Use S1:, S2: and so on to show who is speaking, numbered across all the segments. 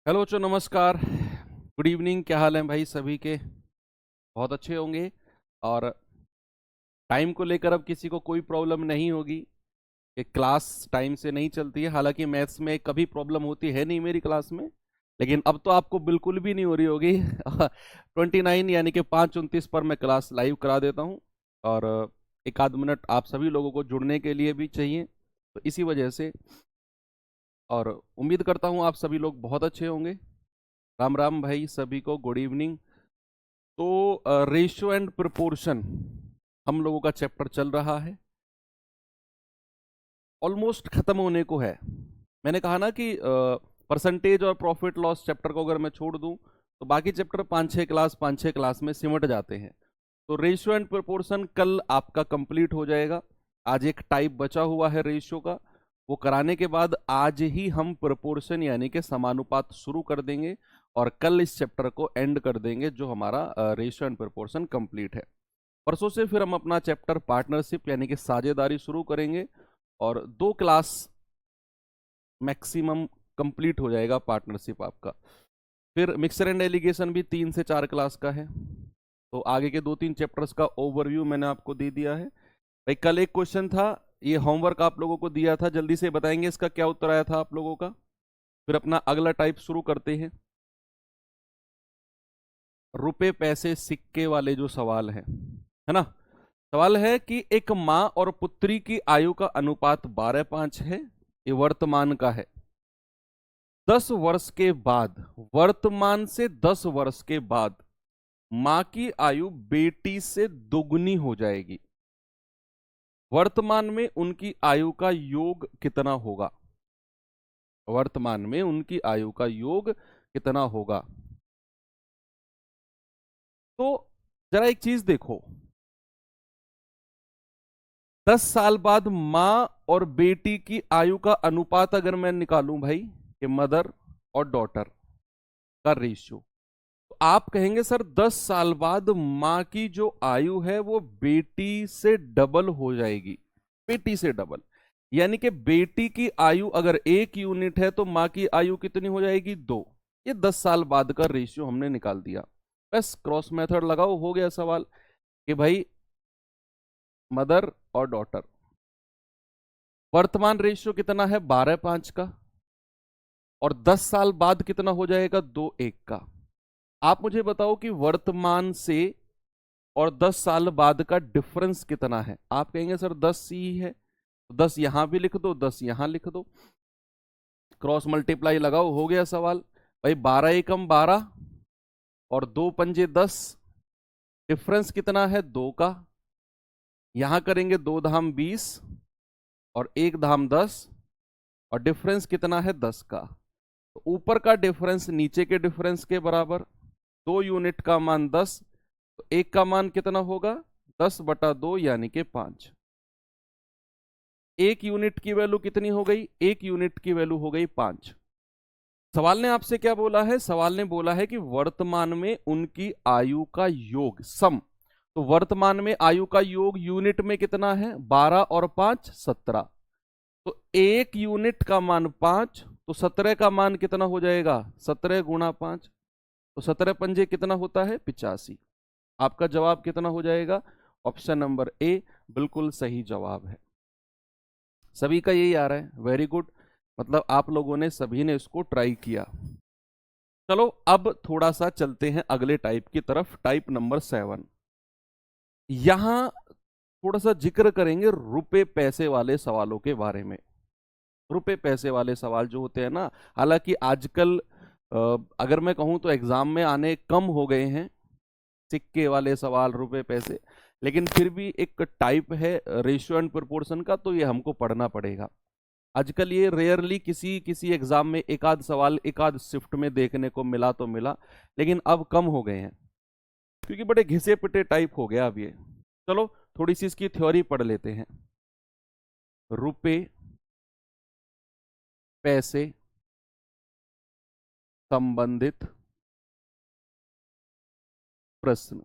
S1: Hello बच्चों, नमस्कार। Good evening. क्या हाल है भाई सभी के? बहुत अच्छे होंगे। और टाइम को लेकर अब किसी को कोई प्रॉब्लम नहीं होगी कि क्लास टाइम से नहीं चलती है। हालांकि मैथ्स में कभी प्रॉब्लम होती है नहीं मेरी क्लास में, लेकिन अब तो आपको बिल्कुल भी नहीं हो रही होगी। 29 यानी कि 5:29 पर मैं क्लास लाइव करा देता हूँ। और एक आध मिनट आप सभी लोगों को जुड़ने के लिए भी चाहिए, तो इसी वजह से। और उम्मीद करता हूँ आप सभी लोग बहुत अच्छे होंगे। राम राम भाई सभी को, गुड इवनिंग। तो रेशियो एंड प्रोपोर्शन हम लोगों का चैप्टर चल रहा है, ऑलमोस्ट खत्म होने को है। मैंने कहा ना कि परसेंटेज और प्रॉफिट लॉस चैप्टर को अगर मैं छोड़ दूं तो बाकी चैप्टर 5-6 क्लास में सिमट जाते हैं। तो रेशियो एंड प्रोपोर्शन कल आपका कंप्लीट हो जाएगा। आज एक टाइप बचा हुआ है रेशियो का, वो कराने के बाद आज ही हम प्रोपोर्शन यानी कि समानुपात शुरू कर देंगे और कल इस चैप्टर को एंड कर देंगे, जो हमारा रेशियो एंड प्रोपोर्शन कंप्लीट है। परसों से फिर हम अपना चैप्टर पार्टनरशिप यानी कि साझेदारी शुरू करेंगे, और 2 क्लास मैक्सिमम कंप्लीट हो जाएगा पार्टनरशिप आपका। फिर मिक्सर एंड एलिगेशन भी 3 से 4 क्लास का है। तो आगे के 2-3 चैप्टर्स का ओवरव्यू मैंने आपको दे दिया है भाई। कल एक क्वेश्चन था, ये होमवर्क आप लोगों को दिया था, जल्दी से बताएंगे इसका क्या उत्तर आया था आप लोगों का। फिर अपना अगला टाइप शुरू करते हैं। रुपए पैसे सिक्के वाले जो सवाल है ना। सवाल है कि एक माँ और पुत्री की आयु का अनुपात 12:5 है। ये वर्तमान का है। 10 वर्ष के बाद, वर्तमान से 10 वर्ष के बाद माँ की आयु बेटी से दोगुनी हो जाएगी। वर्तमान में उनकी आयु का योग कितना होगा? वर्तमान में उनकी आयु का योग कितना होगा? तो जरा एक चीज देखो, 10 साल बाद माँ और बेटी की आयु का अनुपात अगर मैं निकालूं भाई, कि मदर और डॉटर का रेशियो, तो आप कहेंगे सर 10 साल बाद माँ की जो आयु है वो बेटी से डबल हो जाएगी। बेटी से डबल यानी कि बेटी की आयु अगर 1 यूनिट है तो माँ की आयु कितनी हो जाएगी? 2। ये 10 साल बाद का रेशियो हमने निकाल दिया। बस क्रॉस मेथड लगाओ, हो गया सवाल कि भाई मदर और डॉटर, वर्तमान रेशियो कितना है? 12:5 का। और 10 साल बाद कितना हो जाएगा? 2:1 का। आप मुझे बताओ कि वर्तमान से और 10 साल बाद का डिफरेंस कितना है? आप कहेंगे सर 10 ही है, तो 10 यहां भी लिख दो, 10 यहां लिख दो, क्रॉस मल्टीप्लाई लगाओ, हो गया सवाल। भाई 12 एकम 12 और 2 पंजे 10, डिफरेंस कितना है? 2 का। यहां करेंगे 2 धाम 20 और 1 धाम 10, और डिफरेंस कितना है? 10 का। तो ऊपर का डिफरेंस नीचे के डिफरेंस के बराबर। 2 यूनिट का मान 10, तो 1 का मान कितना होगा? 10/2 यानी कि 5। 1 यूनिट की वैल्यू कितनी हो गई? 1 यूनिट की वैल्यू हो गई 5। सवाल ने आपसे क्या बोला है? सवाल ने बोला है कि वर्तमान में उनकी आयु का योग सम। तो वर्तमान में आयु का योग यूनिट में कितना है? 12 और 5 17। तो 1 यूनिट का मान 5, तो 17 का मान कितना हो जाएगा? 17 × 5, तो 17 पंजे कितना होता है? 85। आपका जवाब कितना हो जाएगा? ऑप्शन नंबर ए बिल्कुल सही जवाब है। सभी का यही आ रहा है, वेरी गुड। मतलब आप लोगों ने सभी ने इसको ट्राई किया। चलो अब थोड़ा सा चलते हैं अगले टाइप की तरफ, टाइप नंबर 7। यहां थोड़ा सा जिक्र करेंगे रुपए पैसे वाले सवालों के बारे में। रुपए पैसे वाले सवाल जो होते हैं ना, हालांकि आजकल अगर मैं कहूं तो एग्जाम में आने कम हो गए हैं सिक्के वाले सवाल, रुपए पैसे, लेकिन फिर भी एक टाइप है रेशियो एंड प्रोपोर्शन का, तो ये हमको पढ़ना पड़ेगा। आजकल ये रेयरली किसी किसी एग्जाम में एक आध सवाल एक आध शिफ्ट में देखने को मिला तो मिला, लेकिन अब कम हो गए हैं क्योंकि बड़े घिसे पिटे टाइप हो गया अब ये। चलो थोड़ी सी इसकी थ्योरी पढ़ लेते हैं। रुपए पैसे संबंधित प्रश्न।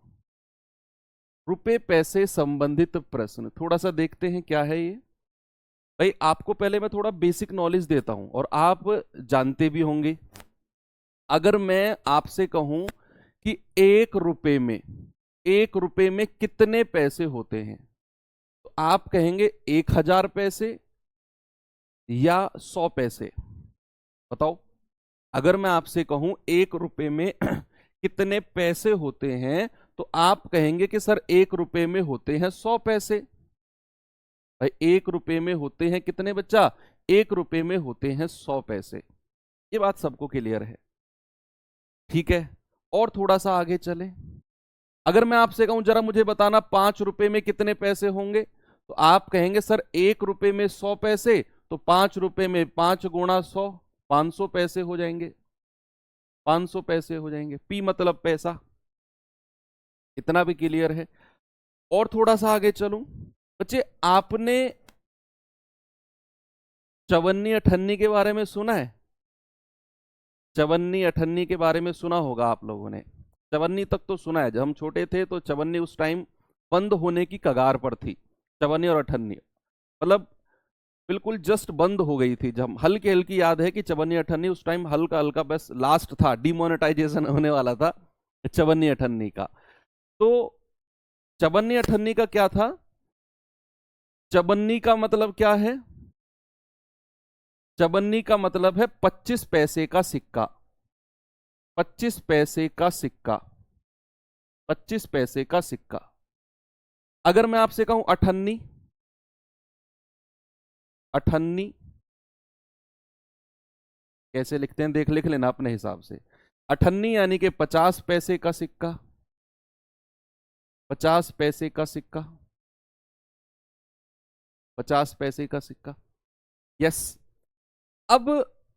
S1: रुपए पैसे संबंधित प्रश्न, थोड़ा सा देखते हैं क्या है ये। भाई आपको पहले मैं थोड़ा बेसिक नॉलेज देता हूं और आप जानते भी होंगे अगर मैं आपसे कहूं कि 1 रुपए में कितने पैसे होते हैं, तो आप कहेंगे 1000 पैसे या 100 पैसे? बताओ। अगर मैं आपसे कहूं 1 रुपए में कितने पैसे होते हैं, तो आप कहेंगे कि सर 1 रुपए में होते हैं 100 पैसे। भाई 1 रुपए में होते हैं कितने बच्चा? 1 रुपए में होते हैं 100 पैसे। ये बात सबको क्लियर है? ठीक है। और थोड़ा सा आगे चले। अगर मैं आपसे कहूं जरा मुझे बताना 5 रुपए में कितने पैसे होंगे, तो आप कहेंगे सर 1 रुपए में 100 पैसे, तो 5 रुपए में 5 × 100, 500 पैसे हो जाएंगे। 500 पैसे हो जाएंगे। पी मतलब पैसा। इतना भी क्लियर है? और थोड़ा सा आगे चलूं। बच्चे आपने चवन्नी अठन्नी के बारे में सुना है? चवन्नी अठन्नी के बारे में सुना होगा आप लोगों ने। चवन्नी तक तो सुना है, जब हम छोटे थे तो चवन्नी उस टाइम बंद होने की कगार पर थी। चवन्नी और अठन्नी मतलब बिल्कुल जस्ट बंद हो गई थी। जब हल्की हल्की याद है कि चवन्नी अठन्नी उस टाइम हल्का हल्का बस लास्ट था, डिमोनेटाइजेशन होने वाला था चवन्नी अठन्नी का। तो चवन्नी अठन्नी का क्या था? चवन्नी का मतलब क्या है? चवन्नी का मतलब है 25 पैसे का सिक्का। 25 पैसे का सिक्का। 25 पैसे का सिक्का। अगर मैं आपसे कहूं अठन्नी, अठन्नी कैसे लिखते हैं लिख लेना अपने हिसाब से। अठन्नी यानी कि 50 पैसे का सिक्का। 50 पैसे का सिक्का। 50 पैसे का सिक्का। यस। अब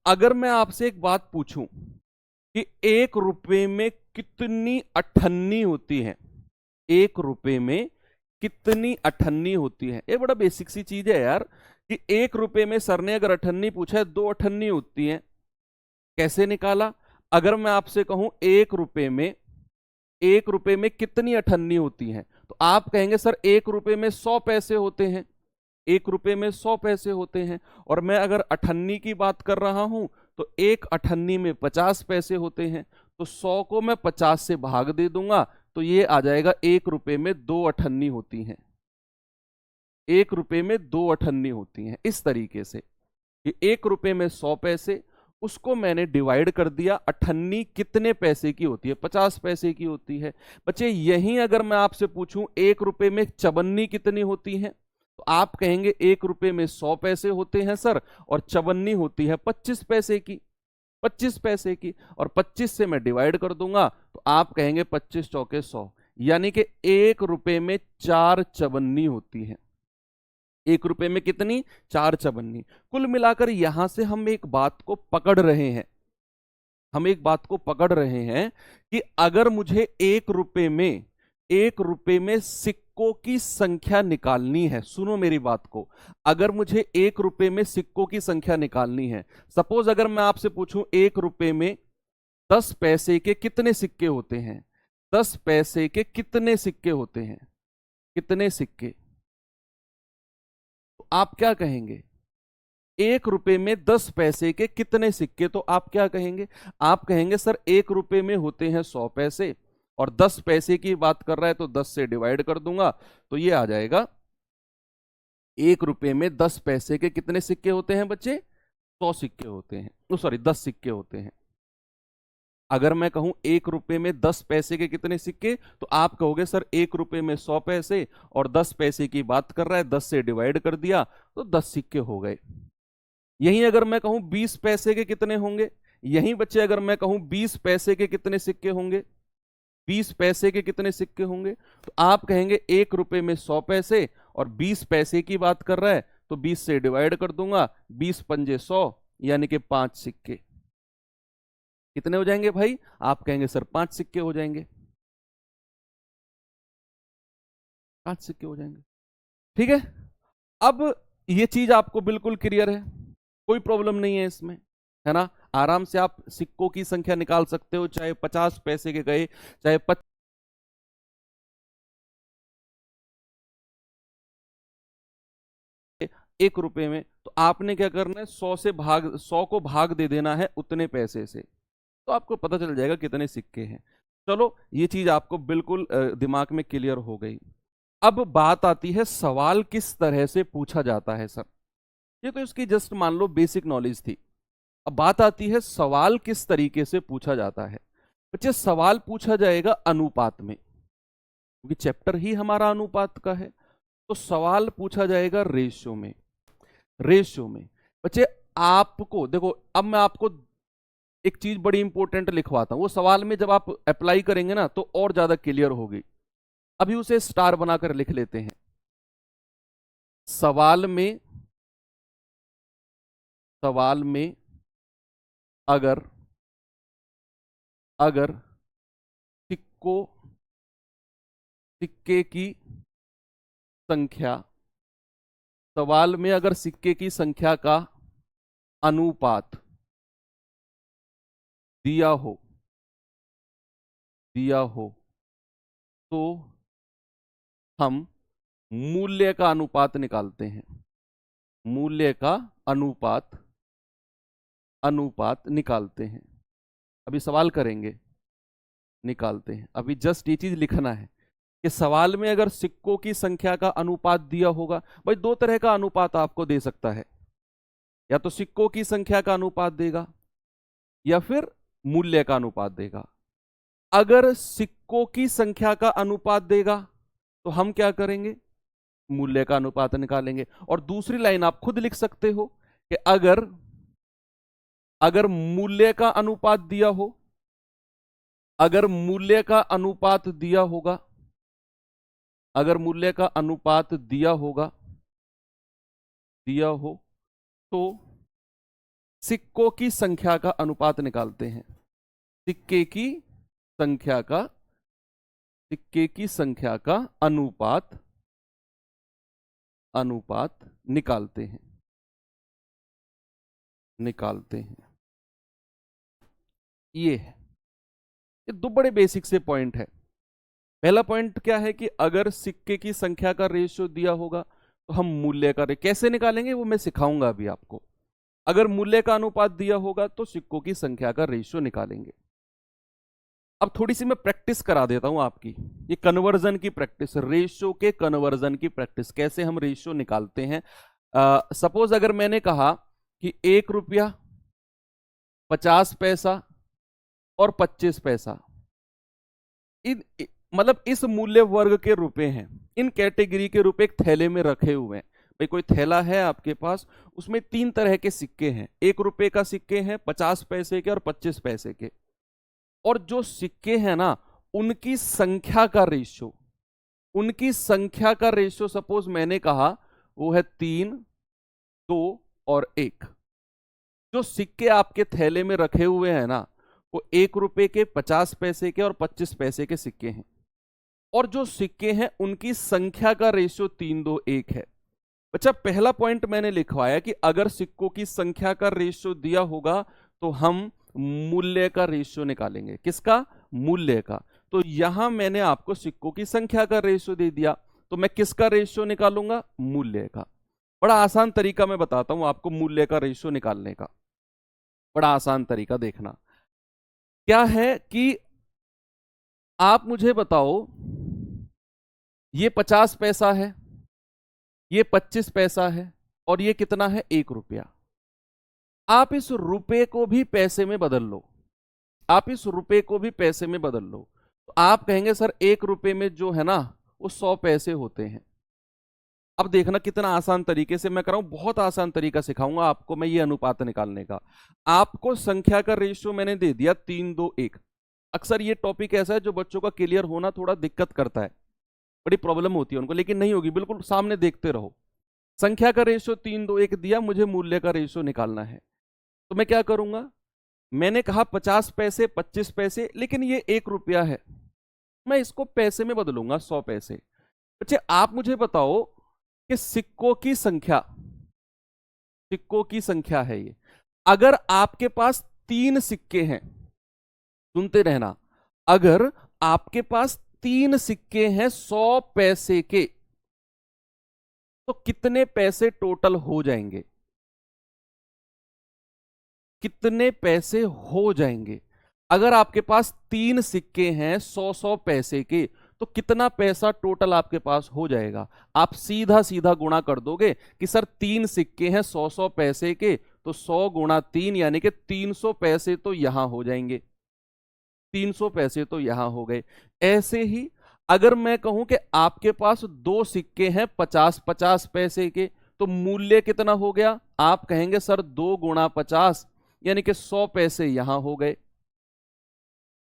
S1: अगर मैं आपसे एक बात पूछूं कि 1 रुपए में कितनी अठन्नी होती है, 1 रुपए में कितनी अठन्नी होती है? ये बड़ा बेसिक सी चीज है यार, कि 1 रुपए में सर ने अगर अठन्नी पूछा है, 2 अठन्नी होती है। कैसे निकाला? अगर मैं आपसे कहूं 1 रुपए में 1 रुपए में कितनी अठन्नी होती है, तो आप कहेंगे सर 1 रुपए में 100 पैसे होते हैं। 1 रुपए में 100 पैसे होते हैं। और मैं अगर अठन्नी की बात कर रहा हूं, तो एक अठन्नी में 50 पैसे होते हैं। तो 100 को मैं 50 से भाग दे दूंगा, तो ये आ जाएगा 1 रुपए में 2 अठन्नी होती हैं। 1 रुपए में 2 अठन्नी होती हैं। इस तरीके से कि 1 रुपए में 100 पैसे, उसको मैंने डिवाइड कर दिया, अठन्नी कितने पैसे की होती है? 50 पैसे की होती है। बच्चे यहीं अगर मैं आपसे पूछूं 1 रुपए में चवन्नी कितनी होती है, तो आप कहेंगे 1 रुपए में 100 पैसे होते हैं सर, और चवन्नी होती है 25 पैसे की। 25 पैसे की, और 25 से मैं डिवाइड कर दूंगा, तो आप कहेंगे 25 चौके 100, यानी कि 1 रुपए में 4 चवन्नी होती है। 1 रुपए में कितनी? 4 चवन्नी। कुल मिलाकर यहां से हम एक बात को पकड़ रहे हैं, हम एक बात को पकड़ रहे हैं कि अगर मुझे 1 रुपए में सिक्कों की संख्या निकालनी है, सुनो मेरी बात को, अगर मुझे 1 रुपए में सिक्कों की संख्या निकालनी है, सपोज अगर मैं आपसे पूछूं 1 रुपए में 10 पैसे के कितने सिक्के होते हैं, 10 पैसे के कितने सिक्के होते हैं, कितने सिक्के, तो आप क्या कहेंगे? 1 रुपए में 10 पैसे के कितने सिक्के, तो आप क्या कहेंगे? आप कहेंगे सर 1 रुपए में होते हैं 100 पैसे, और 10 पैसे की बात कर रहा है तो 10 से डिवाइड कर दूंगा, तो ये आ जाएगा 1 रुपए में 10 पैसे के कितने सिक्के होते हैं बच्चे? 100 सिक्के होते हैं, सॉरी 10 सिक्के होते हैं। अगर मैं कहूं 1 रुपए में 10 पैसे के कितने सिक्के, तो आप कहोगे सर 1 रुपए में 100 पैसे, और 10 पैसे की बात कर रहा है, 10 से डिवाइड कर दिया तो 10 सिक्के हो गए। यहीं अगर मैं कहूं 20 पैसे के कितने होंगे, यहीं बच्चे अगर मैं कहूं 20 पैसे के कितने सिक्के होंगे, 20 पैसे के कितने सिक्के होंगे, तो आप कहेंगे 1 रुपए में 100 पैसे, और 20 पैसे की बात कर रहा है तो 20 से डिवाइड कर दूंगा, 20 पंजे 100, यानी कि 5 सिक्के। कितने हो जाएंगे भाई? आप कहेंगे सर 5 सिक्के हो जाएंगे। 5 सिक्के हो जाएंगे। ठीक है। अब ये चीज आपको बिल्कुल क्लियर है, कोई प्रॉब्लम नहीं है इसमें, है ना? आराम से आप सिक्कों की संख्या निकाल सकते हो, चाहे 50 पैसे के गए, चाहे 1 रुपए में, तो आपने क्या करना है, 100 को भाग दे देना है उतने पैसे से। तो आपको पता चल जाएगा कितने सिक्के हैं। चलो ये चीज आपको बिल्कुल दिमाग में क्लियर हो गई। अब बात आती है सवाल किस तरह से पूछा जाता है सर। ये तो इसकी जस्ट मान लो बेसिक नॉलेज थी। अब बात आती है सवाल किस तरीके से पूछा जाता है। बच्चे सवाल पूछा जाएगा अनुपात में, क्योंकि चैप्टर ही हमारा अनुपात का है। तो सवाल पूछा जाएगा रेशियो में। रेशियो में बच्चे आपको देखो, अब मैं आपको एक चीज बड़ी इंपॉर्टेंट लिखवाता हूं, वो सवाल में जब आप अप्लाई करेंगे ना तो और ज्यादा क्लियर होगी। अभी उसे स्टार बनाकर लिख लेते हैं। सवाल में अगर अगर सिक्के की संख्या, सवाल में अगर सिक्के की संख्या का अनुपात दिया हो तो हम मूल्य का अनुपात निकालते हैं। मूल्य का अनुपात निकालते हैं। अभी सवाल करेंगे, निकालते हैं। अभी जस्ट ये चीज लिखना है कि सवाल में अगर सिक्कों की संख्या का अनुपात दिया होगा, भाई दो तरह का अनुपात आपको दे सकता है, या तो सिक्कों की संख्या का अनुपात देगा या फिर मूल्य का अनुपात देगा। अगर सिक्कों की संख्या का अनुपात देगा तो हम क्या करेंगे, मूल्य का अनुपात निकालेंगे। और दूसरी लाइन आप खुद लिख सकते हो कि अगर मूल्य का अनुपात दिया हो, अगर मूल्य का अनुपात दिया होगा, अगर मूल्य का अनुपात दिया हो तो सिक्कों की संख्या का अनुपात निकालते हैं। सिक्के की संख्या का अनुपात निकालते हैं। ये है, ये दो बड़े बेसिक से पॉइंट है। पहला पॉइंट क्या है कि अगर सिक्के की संख्या का रेशियो दिया होगा तो हम मूल्य का कैसे निकालेंगे वो मैं सिखाऊंगा अभी आपको। अगर मूल्य का अनुपात दिया होगा तो सिक्कों की संख्या का रेशियो निकालेंगे। अब थोड़ी सी मैं प्रैक्टिस करा देता हूं आपकी, ये कन्वर्जन की प्रैक्टिस, रेशियो के कन्वर्जन की प्रैक्टिस, कैसे हम रेशियो निकालते हैं। सपोज अगर मैंने कहा कि 1 रुपया 50 पैसा और 25 पैसा, मतलब इस मूल्य वर्ग के रुपए हैं, इन कैटेगरी के रुपए एक थैले में रखे हुए हैं। भाई कोई थैला है आपके पास, उसमें 3 तरह के सिक्के हैं, 1 रुपए का सिक्के हैं, 50 पैसे के और 25 पैसे के। और जो सिक्के हैं ना उनकी संख्या का रेशियो सपोज मैंने कहा वो है 3, 2 और 1। जो सिक्के आपके थैले में रखे हुए हैं ना वो 1 रुपए के, 50 पैसे के और 25 पैसे के सिक्के हैं। और जो सिक्के हैं उनकी संख्या का रेशियो 3, 2, 1 है। अच्छा, पहला पॉइंट मैंने लिखवाया कि अगर सिक्कों की संख्या का रेशियो दिया होगा तो हम मूल्य का रेशियो निकालेंगे। किसका? मूल्य का। तो यहां मैंने आपको सिक्कों की संख्या का रेशियो दे दिया, तो मैं किसका रेशियो निकालूंगा? मूल्य का। बड़ा आसान तरीका मैं बताता हूं आपको मूल्य का रेशियो निकालने का, बड़ा आसान तरीका देखना। क्या है कि आप मुझे बताओ, ये 50 पैसा है, ये 25 पैसा है और ये कितना है? 1 रुपया। आप इस रुपए को भी पैसे में बदल लो, तो आप कहेंगे सर 1 रुपए में जो है ना वो 100 पैसे होते हैं। अब देखना कितना आसान तरीके से मैं कराऊं, बहुत आसान तरीका सिखाऊंगा आपको मैं ये अनुपात निकालने का। आपको संख्या का रेशियो मैंने दे दिया 3, 2, 1। अक्सर ये टॉपिक ऐसा है जो बच्चों का क्लियर होना थोड़ा दिक्कत करता है, बड़ी प्रॉब्लम होती है उनको, लेकिन नहीं होगी, बिल्कुल सामने देखते रहो। संख्या का रेशियो 3, 2, 1 दिया, मुझे मूल्य का रेशियो निकालना है। तो मैं क्या करूंगा, मैंने कहा 50 पैसे 25 पैसे, लेकिन ये 1 रुपया है, मैं इसको पैसे में बदलूंगा 100 पैसे। बच्चे आप मुझे बताओ कि सिक्कों की संख्या है ये, अगर आपके पास 3 सिक्के हैं, सुनते रहना, अगर आपके पास 3 सिक्के हैं 100 पैसे के, तो कितने पैसे टोटल हो जाएंगे? कितने पैसे हो जाएंगे? अगर आपके पास 3 सिक्के हैं 100-100 पैसे के, तो कितना पैसा टोटल आपके पास हो जाएगा? आप सीधा सीधा गुणा कर दोगे कि सर 3 सिक्के हैं 100-100 पैसे के, तो 100 गुणा 3 यानी कि 300 पैसे तो यहां हो जाएंगे, 300 पैसे तो यहां हो गए। ऐसे ही अगर मैं कहूं कि आपके पास 2 सिक्के हैं 50-50 पैसे के, तो मूल्य कितना हो गया? आप कहेंगे सर 2 गुणा 50 यानी कि 100 पैसे यहां हो गए,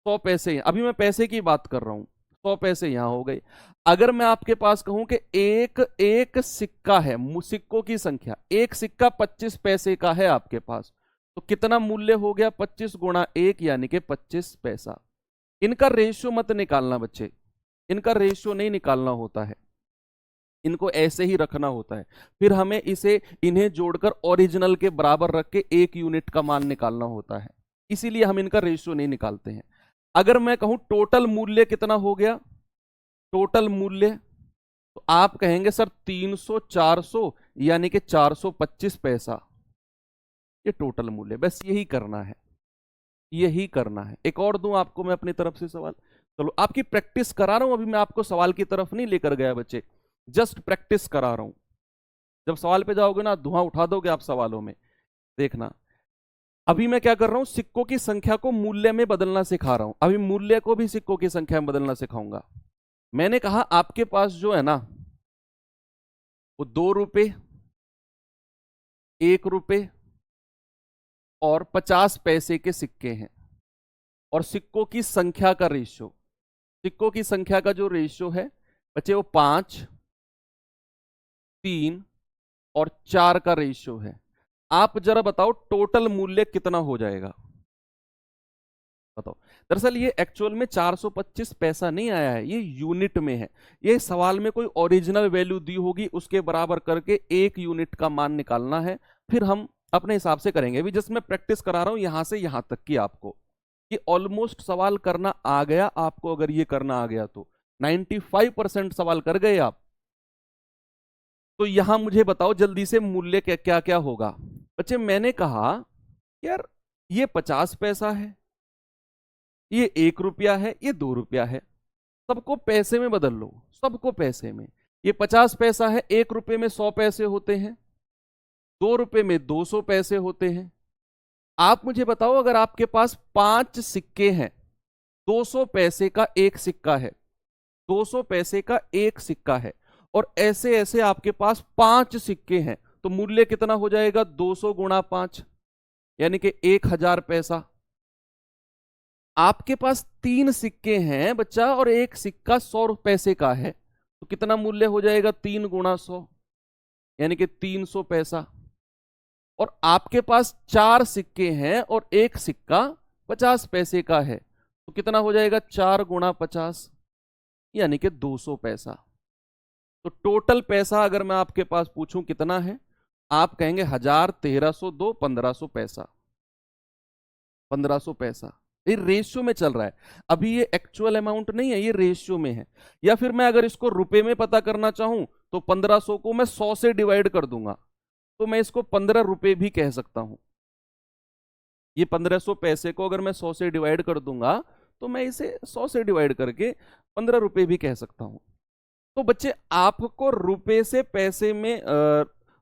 S1: 100 पैसे, अभी मैं पैसे की बात कर रहा हूं, 100 पैसे यहां हो गए। अगर मैं आपके पास कहूं कि एक एक सिक्का है, सिक्कों की संख्या, एक सिक्का 25 पैसे का है आपके पास, तो कितना मूल्य हो गया? 25 गुणा 1 यानी कि 25 पैसा। इनका रेशियो मत निकालना बच्चे, इनका रेशियो नहीं निकालना होता है, इनको ऐसे ही रखना होता है। फिर हमें इसे इन्हें जोड़कर ओरिजिनल के बराबर रख के 1 यूनिट का मान निकालना होता है, इसीलिए हम इनका रेशियो नहीं निकालते हैं। अगर मैं कहूं टोटल मूल्य कितना हो गया, टोटल मूल्य, तो आप कहेंगे सर 300 400 यानी कि 425 पैसा, ये टोटल मूल्य। बस यही करना है, यही करना है। एक और दूं आपको मैं अपनी तरफ से सवाल, चलो आपकी प्रैक्टिस करा रहा हूं, अभी मैं आपको सवाल की तरफ नहीं लेकर गया बच्चे, जस्ट प्रैक्टिस करा रहा हूं। जब सवाल पे जाओगे ना धुआं उठा दोगे आप सवालों में, देखना। अभी मैं क्या कर रहा हूं, सिक्कों की संख्या को मूल्य में बदलना सिखा रहा हूं। अभी मूल्य को भी सिक्कों की संख्या में बदलना सिखाऊंगा। मैंने कहा आपके पास जो है ना वो 2 रुपए, 1 रुपए और 50 पैसे के सिक्के हैं, और सिक्कों की संख्या का रेशियो, सिक्कों की संख्या का जो रेशियो है बच्चे वो 5, 3 और 4 का रेशियो है। आप जरा बताओ टोटल मूल्य कितना हो जाएगा, बताओ। दरअसल ये एक्चुअल में 425 पैसा नहीं आया है, ये यूनिट में है। ये सवाल में कोई ओरिजिनल वैल्यू दी होगी, उसके बराबर करके 1 यूनिट का मान निकालना है, फिर हम अपने हिसाब से करेंगे। अभी जस्ट मैं प्रैक्टिस करा रहा हूं यहां से यहां तक की आपको, ये ऑलमोस्ट सवाल करना आ गया आपको। अगर ये करना आ गया तो 95% सवाल कर गए आप। तो यहां मुझे बताओ जल्दी से मूल्य क्या क्या क्या होगा। बच्चे मैंने कहा यार ये 50 पैसा है, ये 1 रुपया है, ये 2 रुपया है, सबको पैसे में बदल लो, सबको पैसे में। ये 50 पैसा है, 1 रुपये में 100 पैसे होते हैं, 2 रुपये में 200 पैसे होते हैं। आप मुझे बताओ अगर आपके पास 5 सिक्के हैं, 200 पैसे का एक सिक्का है, 200 पैसे का एक सिक्का है, और ऐसे ऐसे आपके पास 5 सिक्के हैं, तो मूल्य कितना हो जाएगा? 200 गुणा 5 यानी कि 1000 पैसा। आपके पास 3 सिक्के हैं बच्चा, और एक सिक्का 100 पैसे का है, तो कितना मूल्य हो जाएगा? 3 गुणा 100 यानी कि 300 पैसा। और आपके पास 4 सिक्के हैं और एक सिक्का 50 पैसे का है, तो कितना हो जाएगा? 4 गुणा 50 यानी कि 200 पैसा। तो टोटल पैसा अगर मैं आपके पास पूछूं कितना है, आप कहेंगे 1000, 1302, 1500 पैसा, 1500 पैसा। ये रेशियो में चल रहा है, अभी ये एक्चुअल अमाउंट नहीं है, ये रेशियो में है। या फिर मैं अगर इसको रुपए में पता करना चाहूं तो 1500 को मैं 100 से डिवाइड कर दूंगा, तो मैं इसको 15 रुपए भी कह सकता हूं। ये 1500 पैसे को अगर मैं 100 से डिवाइड कर दूंगा तो मैं इसे 100 से डिवाइड करके 15 रुपए भी कह सकता हूं। तो बच्चे आपको रुपए से पैसे में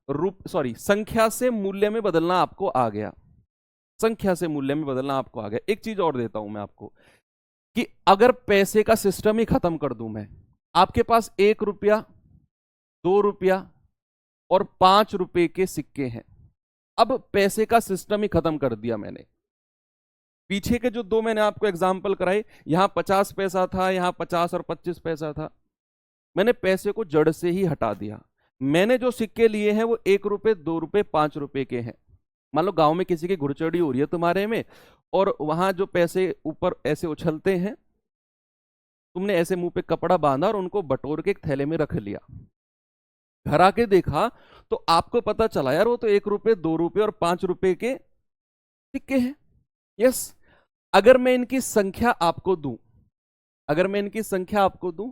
S1: संख्या से मूल्य में बदलना आपको आ गया, संख्या से मूल्य में बदलना आपको आ गया। एक चीज और देता हूं मैं आपको कि अगर पैसे का सिस्टम ही खत्म कर दूं मैं, आपके पास 1 रुपया, 2 रुपया और 5 रुपए के सिक्के हैं। अब पैसे का सिस्टम ही खत्म कर दिया मैंने। पीछे के जो 2 मैंने आपको एग्जाम्पल कराए, यहां 50 पैसा था, यहां 50 और 25 पैसा था, मैंने पैसे को जड़ से ही हटा दिया। मैंने जो सिक्के लिए हैं वो 1 रुपए, 2 रुपए, 5 रुपए के हैं। मान लो गांव में किसी की घुड़चड़ी हो रही है तुम्हारे में, और वहां जो पैसे ऊपर ऐसे उछलते हैं, तुमने ऐसे मुंह पे कपड़ा बांधा और उनको बटोर के एक थैले में रख लिया। घर आके देखा तो आपको पता चला यार वो तो 1 रुपए, 2 रुपए और 5 रुपए के सिक्के हैं। यस, अगर मैं इनकी संख्या आपको दूं, अगर मैं इनकी संख्या आपको दूं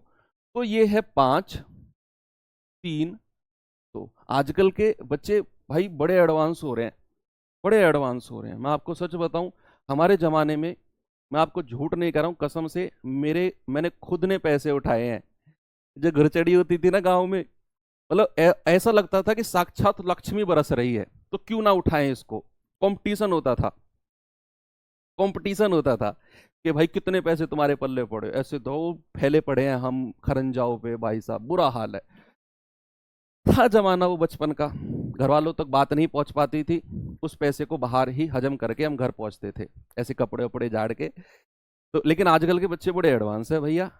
S1: तो ये है 5, 3, 2। आजकल के बच्चे भाई बड़े एडवांस हो रहे हैं, बड़े एडवांस हो रहे हैं। मैं आपको सच बताऊं, हमारे जमाने में मैं आपको झूठ नहीं कह रहा हूँ, कसम से मैंने खुद ने पैसे उठाए हैं। जो घर चढ़ी होती थी ना गांव में, मतलब ऐसा लगता था कि साक्षात लक्ष्मी बरस रही है, तो क्यों ना उठाएं इसको। कंपटीशन होता था, कंपटीशन होता था कि भाई कितने पैसे तुम्हारे पल्ले पड़े, ऐसे दो फैले पड़े हैं हम खरंजाओं पे, भाई साहब बुरा हाल है। था जमाना वो बचपन का, घर वालों तक बात नहीं पहुंच पाती थी, उस पैसे को बाहर ही हजम करके हम घर पहुंचते थे, ऐसे कपड़े वपड़े झाड़ के। तो लेकिन आजकल के बच्चे बड़े एडवांस है भैया,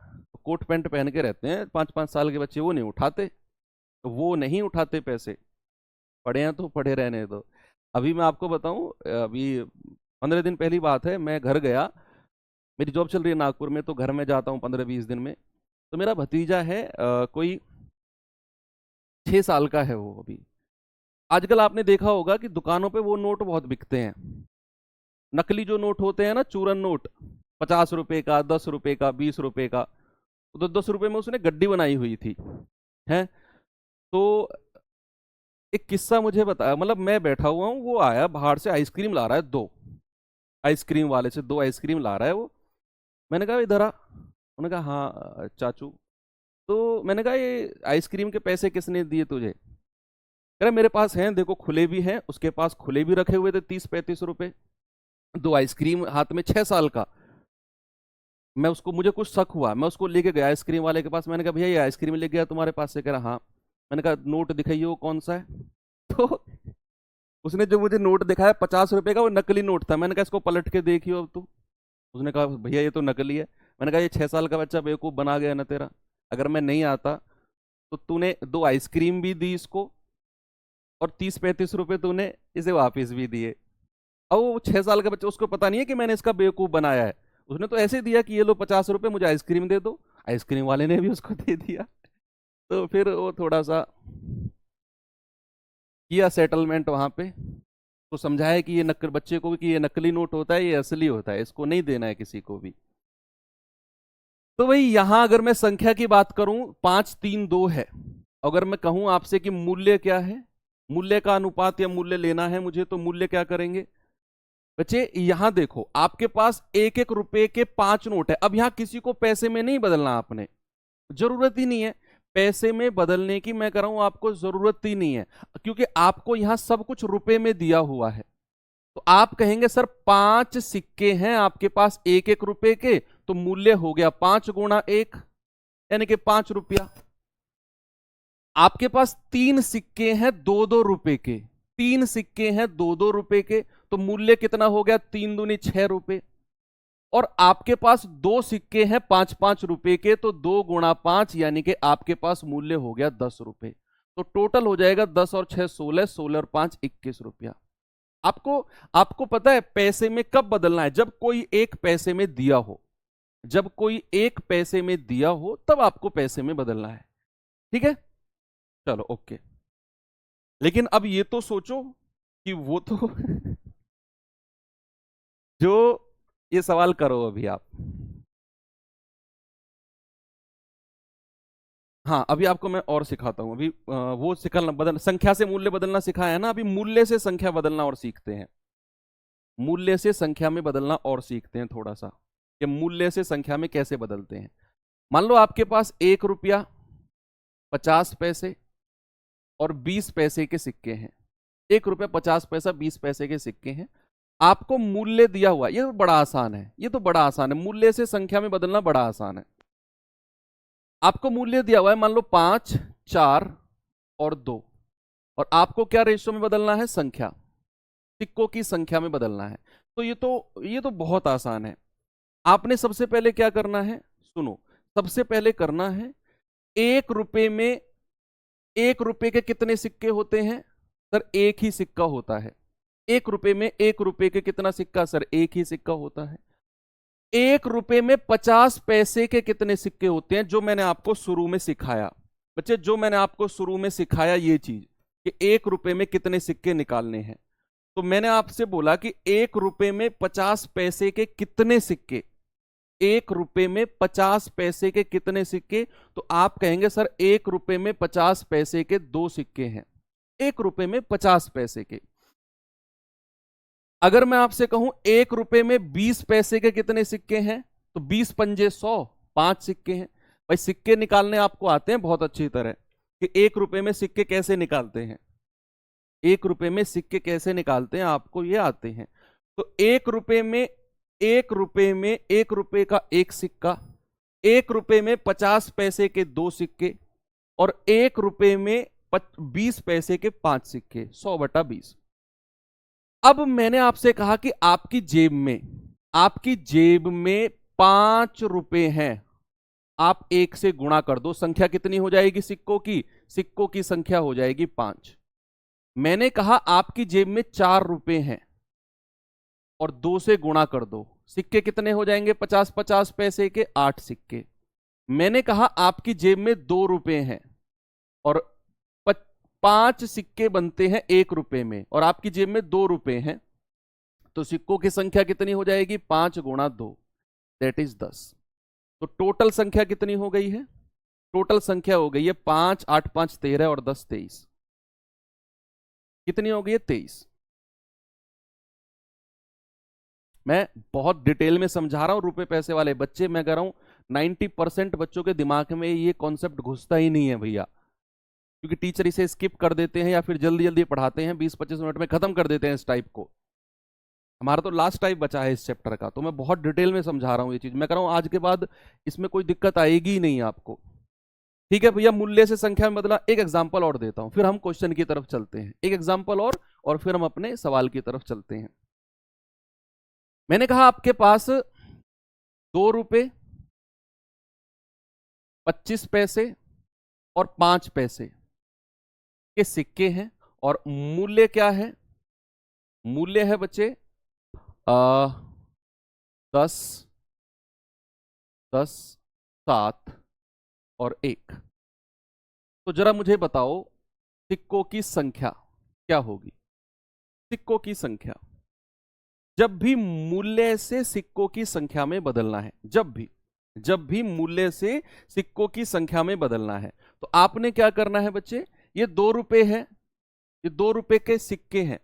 S1: कोट पैंट पहन के रहते हैं, 5-5 साल के बच्चे, वो नहीं उठाते, वो नहीं उठाते पैसे। पढ़े हैं तो पढ़े रहने दो। अभी मैं आपको बताऊं, अभी 15 दिन पहली बात है, मैं घर गया, मेरी जॉब चल रही है नागपुर में, तो घर में जाता हूँ 15-20 दिन में। तो मेरा भतीजा है, कोई 6 साल का है वो अभी। आजकल आपने देखा होगा कि दुकानों पे वो नोट बहुत बिकते हैं, नकली जो नोट होते हैं ना, चूरन नोट, 50 रुपए का, 10 रुपए का, 20 रुपए का। तो 10 रुपए में उसने गड्डी बनाई हुई थी है। तो एक किस्सा मुझे बताया, मतलब मैं बैठा हुआ हूँ, वो आया बाहर से, आइसक्रीम ला रहा है, दो आइसक्रीम वाले से 2 आइसक्रीम ला रहा है वो। मैंने कहा इधर आ, उन्होंने कहा हाँ चाचू। तो मैंने कहा ये आइसक्रीम के पैसे किसने दिए तुझे? कह रहा मेरे पास हैं, देखो खुले भी हैं, उसके पास खुले भी रखे हुए थे 30-35 रुपए, 2 आइसक्रीम हाथ में, 6 साल का। मैं उसको, मुझे कुछ शक हुआ, मैं उसको लेके गया आइसक्रीम वाले के पास, मैंने कहा भैया ये आइसक्रीम ले गया तुम्हारे पास से? कह रहा हाँ। मैंने कहा नोट दिखाइए वो कौन सा है। तो उसने जो मुझे नोट दिखाया 50 रुपए का, वो नकली नोट था। मैंने कहा इसको पलट के देखियो अब तू। उसने कहा भैया ये तो नकली है। मैंने कहा ये 6 साल का बच्चा बेवकूफ बना गया ना तेरा, अगर मैं नहीं आता तो तूने 2 आइसक्रीम भी दी इसको, और 30-35 रुपए तूने इसे वापस भी दिए। अब वो 6 साल का बच्चा, उसको पता नहीं है कि मैंने इसका बेवकूफ बनाया है। उसने तो ऐसे दिया कि ये लो 50 रुपए, मुझे आइसक्रीम दे दो। आइसक्रीम वाले ने भी उसको दे दिया। तो फिर वो थोड़ा सा किया सेटलमेंट वहां पे, तो समझाया कि ये नकल, बच्चे को भी, कि ये नकली नोट होता है, ये असली होता है, इसको नहीं देना है किसी को भी। तो भाई यहां अगर मैं संख्या की बात करूं, 5-3-2 है। अगर मैं कहूं आपसे कि मूल्य क्या है, मूल्य का अनुपात या मूल्य लेना है मुझे, तो मूल्य क्या करेंगे बच्चे? यहां देखो आपके पास 1-1 रुपए के 5 नोट है। अब यहां किसी को पैसे में नहीं बदलना आपने, जरूरत ही नहीं है पैसे में बदलने की, मैं कह रहा हूं आपको जरूरत ही नहीं है, क्योंकि आपको यहां सब कुछ रुपए में दिया हुआ है। तो आप कहेंगे सर 5 सिक्के हैं आपके पास 1-1 रुपए के, तो मूल्य हो गया 5 × 1, यानी कि 5 रुपया। आपके पास 3 सिक्के हैं 2-2 रुपए के, 3 सिक्के हैं 2-2 रुपए के, तो मूल्य कितना हो गया? 3×2=6 रुपए। और आपके पास 2 सिक्के हैं 5-5 रुपए के, तो 2 × 5 यानी कि आपके पास मूल्य हो गया 10 रुपए। तो टोटल हो जाएगा 10 और 6 16, 16 और 5 21 रुपया। आपको आपको पता है पैसे में कब बदलना है? जब कोई एक पैसे में दिया हो, जब कोई एक पैसे में दिया हो तब आपको पैसे में बदलना है। ठीक है, चलो ओके। लेकिन अब ये तो सोचो कि वो तो जो ये सवाल करो अभी आप। हाँ अभी आपको मैं और सिखाता हूं। अभी वो सिखाना, बदल, संख्या से मूल्य बदलना सिखाया है ना, अभी मूल्य से संख्या बदलना और सीखते हैं। मूल्य से संख्या में बदलना और सीखते हैं थोड़ा सा, कि मूल्य से संख्या में कैसे बदलते हैं। मान लो आपके पास 1 रुपया, 50 पैसे और 20 पैसे के सिक्के हैं। 1 रुपया, 50 पैसा, 20 पैसे के सिक्के हैं। आपको मूल्य दिया हुआ, ये तो बड़ा आसान है, ये तो बड़ा आसान है, मूल्य से संख्या में बदलना बड़ा आसान है। आपको मूल्य दिया हुआ है, मान लो 5, 4 और 2, और आपको क्या रेशो में बदलना है? संख्या, सिक्कों की संख्या में बदलना है। तो ये तो बहुत आसान है। आपने सबसे पहले क्या करना है, सुनो, सबसे पहले करना है 1 रुपए में, 1 रुपए के कितने सिक्के होते हैं? सर एक ही सिक्का होता है। 1 रुपए में 1 रुपए के कितना सिक्का? सर एक ही सिक्का होता है। 1 रुपए में 50 पैसे के कितने सिक्के होते हैं? जो मैंने आपको शुरू में सिखाया बच्चे, जो मैंने आपको शुरू में सिखाया ये चीज, कि 1 रुपए में कितने सिक्के निकालने हैं। तो मैंने आपसे बोला कि 1 रुपए में 50 पैसे के कितने सिक्के, 1 रुपए में 50 पैसे के कितने सिक्के? तो आप कहेंगे सर 1 रुपए में 50 पैसे के 2 सिक्के हैं। 1 रुपए में 50 पैसे के, अगर मैं आपसे कहूं 1 रुपए में 20 पैसे के कितने सिक्के हैं, तो 20 पंजे 100, 5 सिक्के हैं। भाई सिक्के निकालने आपको आते हैं बहुत अच्छी तरह, कि 1 रुपए में सिक्के कैसे निकालते हैं, 1 रुपए में सिक्के कैसे निकालते हैं आपको ये आते हैं। तो 1 रुपए में, 1 रुपए में 1 रुपए का एक सिक्का, 1 रुपए में 50 पैसे के 2 सिक्के, और 1 रुपए में 20 पैसे के 5 सिक्के, 100/20। अब मैंने आपसे कहा कि आपकी जेब में, आपकी जेब में 5 रुपए हैं, आप 1 से गुणा कर दो, संख्या कितनी हो जाएगी सिक्कों की, सिक्कों की संख्या हो जाएगी 5। मैंने कहा आपकी जेब में 4 रुपए हैं और 2 से गुणा कर दो, सिक्के कितने हो जाएंगे, 50-50 पैसे के 8 सिक्के। मैंने कहा आपकी जेब में 2 रुपए हैं और 5 सिक्के बनते हैं 1 रुपए में, और आपकी जेब में 2 रुपए हैं, तो सिक्कों की संख्या कितनी हो जाएगी, 5 गुणा 2, दैट इज 10। तो टोटल संख्या कितनी हो गई है, टोटल संख्या हो गई है 5, 8, 5, 13 और 10, 23। कितनी हो गई है, 23। मैं बहुत डिटेल में समझा रहा हूं रुपए पैसे वाले बच्चे, मैं कह रहा हूं 90% बच्चों के दिमाग में ये कॉन्सेप्ट घुसता ही नहीं है भैया, क्योंकि टीचर इसे स्किप कर देते हैं या फिर जल्दी जल्दी पढ़ाते हैं, 20-25 मिनट में खत्म कर देते हैं इस टाइप को। हमारा तो लास्ट टाइप बचा है इस चैप्टर का, तो मैं बहुत डिटेल में समझा रहा हूं ये चीज, मैं कह रहा हूं आज के बाद इसमें कोई दिक्कत आएगी ही नहीं आपको। ठीक है भैया, मूल्य से संख्या में बदला। एक एग्जाम्पल और देता हूं, फिर हम क्वेश्चन की तरफ चलते हैं, एक एग्जाम्पल और फिर हम अपने सवाल की तरफ चलते हैं। मैंने कहा आपके पास 2 रुपए, 25 पैसे और 5 पैसे के सिक्के हैं, और मूल्य क्या है, मूल्य है बच्चे 10, 10, 7 और 1। तो जरा मुझे बताओ सिक्कों की संख्या क्या होगी, सिक्कों की संख्या। जब भी मूल्य से सिक्कों की संख्या में बदलना है, जब भी मूल्य से सिक्कों की संख्या में बदलना है, तो आपने क्या करना है बच्चे, ये 2 रुपए है, ये 2 रुपए के सिक्के हैं,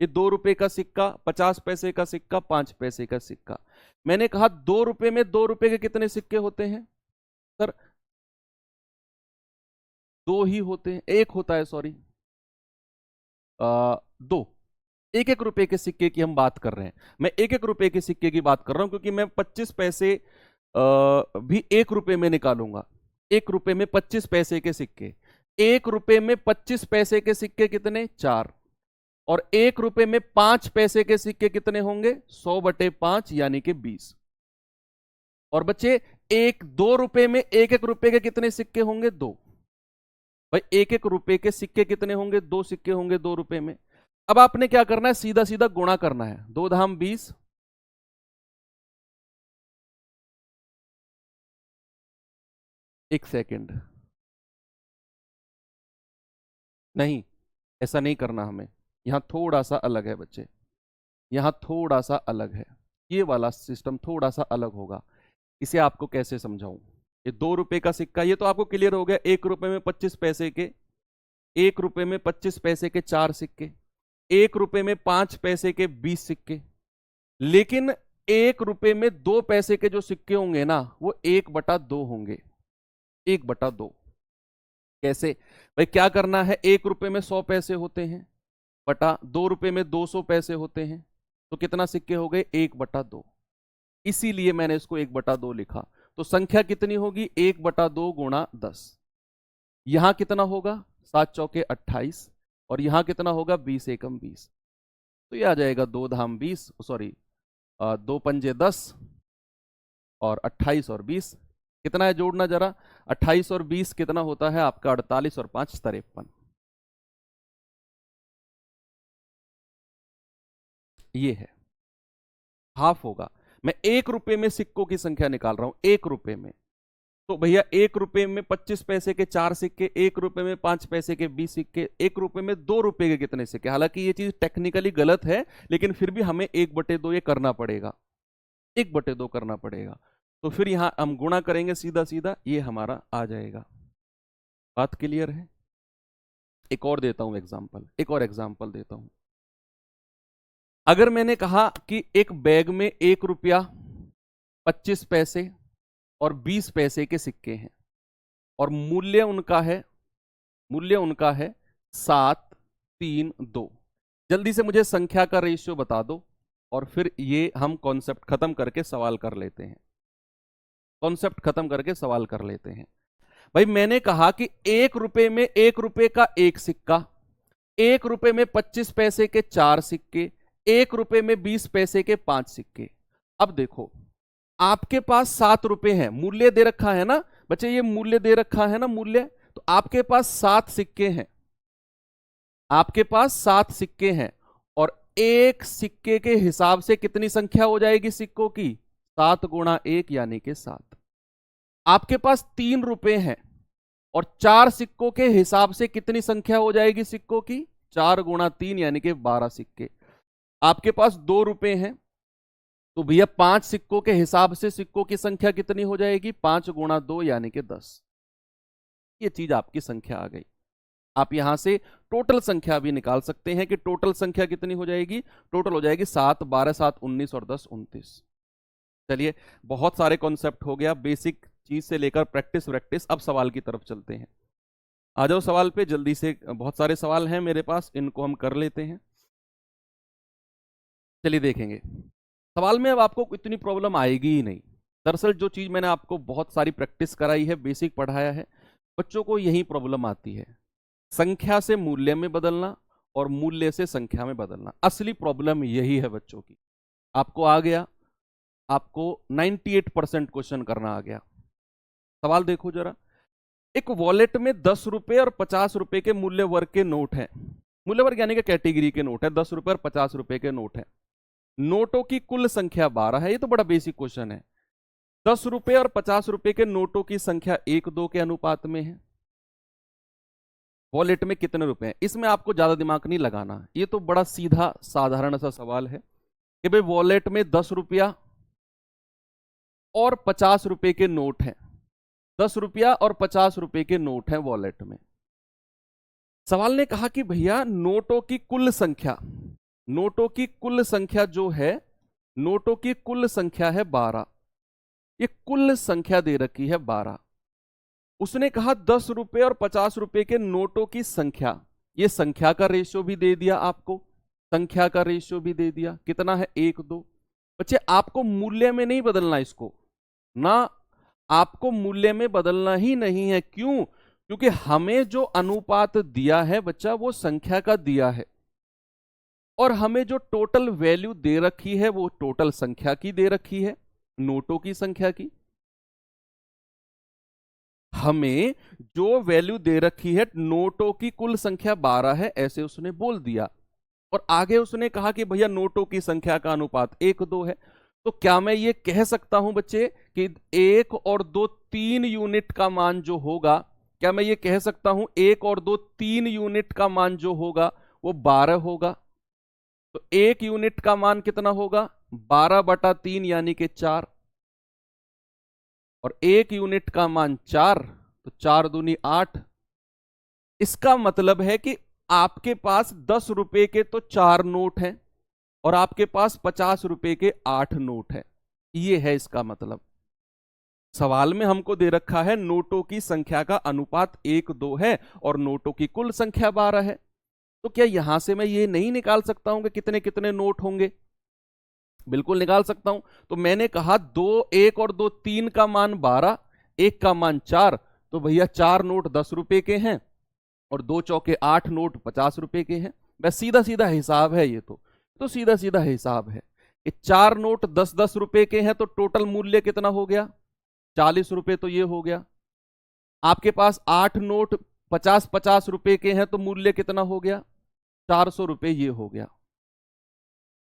S1: ये 2 रुपए का सिक्का, 50 पैसे का सिक्का, 5 पैसे का सिक्का। मैंने कहा 2 रुपए में 2 रुपए के कितने सिक्के होते हैं सर, 2 ही होते हैं, 1 होता है, सॉरी 2। 1-1 रुपए के सिक्के की हम बात कर रहे हैं, मैं 1-1 रुपए के सिक्के की बात कर रहा हूं, क्योंकि मैं 25 पैसे भी 1 रुपए में निकालूंगा। 1 रुपए में 25 पैसे के सिक्के, 1 रुपए में 25 पैसे के सिक्के कितने, 4, और 1 रुपए में 5 पैसे के सिक्के कितने होंगे, 100/5 यानी कि 20। और बच्चे 2 रुपए में 1-1 रुपए के कितने सिक्के होंगे, 2। भाई 1-1 रुपए के सिक्के कितने होंगे, 2 सिक्के होंगे 2 रुपए में। अब आपने क्या करना है, सीधा सीधा गुणा करना है, 2 धाम 20, एक सेकेंड, नहीं ऐसा नहीं करना हमें, यहां थोड़ा सा अलग है बच्चे, यहां थोड़ा सा अलग है, ये वाला सिस्टम थोड़ा सा अलग होगा। इसे आपको कैसे समझाऊं, ये 2 रुपए का सिक्का, ये तो आपको क्लियर हो गया, 1 रुपए में 25 पैसे के, 1 रुपए में 25 पैसे के 4 सिक्के, 1 रुपए में 5 पैसे के 20 सिक्के। लेकिन 1 रुपए में 2 पैसे के जो सिक्के होंगे ना, वो 1/2 होंगे, 1/2। कैसे भाई, क्या करना है, 1 रुपए में 100 पैसे होते हैं, बटा 2 रुपए में 200 पैसे होते हैं, तो कितना सिक्के हो गए, 1/2। इसीलिए मैंने इसको 1/2 लिखा। तो संख्या कितनी होगी, 1/2 गुणा 10। यहां कितना होगा, 7 चौके 28, और यहां कितना होगा, 20 एकम 20। तो ये आ जाएगा 2 धाम 20, सॉरी 2 पंजे 10 और 28 और 20, कितना है जोड़ना जरा, 28 और 20 कितना होता है आपका, 48 और 5 53। ये है हाफ होगा। मैं 1 रुपए में सिक्कों की संख्या निकाल रहा हूं, 1 रुपए में, तो भैया 1 रुपए में 25 पैसे के 4 सिक्के, 1 रुपए में 5 पैसे के 20 सिक्के, 1 रुपए में 2 रुपए के कितने सिक्के। हालांकि ये चीज टेक्निकली गलत है, लेकिन फिर भी हमें 1/2 ये करना पड़ेगा, 1/2 करना पड़ेगा। तो फिर यहां हम गुणा करेंगे सीधा सीधा, ये हमारा आ जाएगा। बात क्लियर है। एक और देता हूं एग्जाम्पल, एक और एग्जाम्पल देता हूं। अगर मैंने कहा कि एक बैग में 1 रुपया 25 पैसे और 20 पैसे के सिक्के हैं और मूल्य उनका है 7, 3, 2। जल्दी से मुझे संख्या का रेशियो बता दो और फिर ये हम कॉन्सेप्ट खत्म करके सवाल कर लेते हैं। भाई मैंने कहा कि 1 रुपए में 1 रुपए का एक सिक्का, 1 रुपए में 25 पैसे के 4 सिक्के, 1 रुपए में 20 पैसे के 5 सिक्के। अब देखो आपके पास 7 रुपए हैं, मूल्य दे रखा है ना बच्चे, ये मूल्य दे रखा है ना मूल्य, तो आपके पास 7 सिक्के हैं, आपके पास 7 सिक्के हैं और एक सिक्के के हिसाब से कितनी संख्या हो जाएगी सिक्कों की? 7 गुणा 1 यानी कि 7। आपके पास 3 रुपए हैं और 4 सिक्कों के हिसाब से कितनी संख्या हो जाएगी सिक्कों की? 4 गुणा 3 यानी कि 12 सिक्के। आपके पास 2 रुपए हैं तो भैया 5 सिक्कों के हिसाब से सिक्कों की संख्या कितनी हो जाएगी? 5 गुणा 2 यानी कि 10। ये चीज आपकी संख्या आ गई। आप यहां से टोटल संख्या भी निकाल सकते हैं कि टोटल संख्या कितनी हो जाएगी? टोटल हो जाएगी 7, 12, 7, 19 और 10, 29। चलिए बहुत सारे कॉन्सेप्ट हो गया, बेसिक चीज से लेकर प्रैक्टिस। अब सवाल की तरफ चलते हैं। आ जाओ सवाल पे जल्दी से, बहुत सारे सवाल हैं मेरे पास, इनको हम कर लेते हैं। चलिए देखेंगे सवाल में। अब आपको इतनी प्रॉब्लम आएगी ही नहीं। दरअसल जो चीज मैंने आपको बहुत सारी प्रैक्टिस कराई है, बेसिक पढ़ाया है, बच्चों को यही प्रॉब्लम आती है, संख्या से मूल्य में बदलना और मूल्य से संख्या में बदलना। असली प्रॉब्लम यही है बच्चों की। आपको आ गया, आपको 98% क्वेश्चन करना आ गया। सवाल देखो जरा। एक वॉलेट में 10 रुपए और 50 रुपए के मूल्य वर्ग के नोट हैं। मूल्य वर्ग यानी कि कैटेगरी के नोट है, 10 रुपए और 50 रुपए के नोट है। नोटों की कुल संख्या 12 है। ये तो बड़ा बेसिक क्वेश्चन है। 10 रुपए और 50 रुपए के नोटों की संख्या 1-2 के अनुपात में है। वॉलेट में कितने रुपए हैं? इसमें आपको ज्यादा दिमाग नहीं लगाना, ये तो बड़ा सीधा साधारण सा सवाल है कि भाई वॉलेट में 10 रुपया और 50 रुपए के नोट हैं। 10 रुपया और 50 रुपए के नोट हैं वॉलेट में। सवाल ने कहा कि भैया नोटों की कुल संख्या, नोटों की कुल संख्या जो है, नोटों की कुल संख्या है 12। ये कुल संख्या दे रखी है 12। उसने कहा 10 रुपए और 50 रुपए के नोटों की संख्या, ये संख्या का रेशियो भी दे दिया आपको, संख्या का रेशियो भी दे दिया, कितना है? 1-2। बच्चे आपको मूल्य में नहीं बदलना इसको ना, आपको मूल्य में बदलना ही नहीं है। क्यों? क्योंकि हमें जो अनुपात दिया है बच्चा वो संख्या का दिया है और हमें जो टोटल वैल्यू दे रखी है वो टोटल संख्या की दे रखी है, नोटों की संख्या की। हमें जो वैल्यू दे रखी है नोटों की कुल संख्या 12 है, ऐसे उसने बोल दिया। और आगे उसने कहा कि भैया नोटों की संख्या का अनुपात 1-2 है। तो क्या मैं ये कह सकता हूं बच्चे कि 1 और 2 3 यूनिट का मान जो होगा, क्या मैं ये कह सकता हूं 1 और 2 3 यूनिट का मान जो होगा वो 12 होगा? तो 1 यूनिट का मान कितना होगा? 12/3 यानी कि 4। और 1 यूनिट का मान 4, तो 4 दूनी 8। इसका मतलब है कि आपके पास 10 रुपए के तो 4 नोट हैं और आपके पास 50 रुपए के 8 नोट हैं। ये है इसका मतलब। सवाल में हमको दे रखा है नोटों की संख्या का अनुपात 1-2 है और नोटों की कुल संख्या 12 है। तो क्या यहां से मैं ये नहीं निकाल सकता हूं कि कितने कितने नोट होंगे? बिल्कुल निकाल सकता हूं। तो मैंने कहा 1 और 2 3 का मान 12, 1 का मान 4, तो भैया 4 नोट 10 रुपए के हैं और 2 चौके 8 नोट 50 रुपए के हैं। बस सीधा सीधा हिसाब है ये तो सीधा सीधा हिसाब है। ये 4 नोट 10-10 रुपए के हैं तो टोटल मूल्य कितना हो गया? 40 रुपए। तो ये हो गया। आपके पास 8 नोट 50-50 रुपए के हैं तो मूल्य कितना हो गया? 400 रुपए। ये हो गया।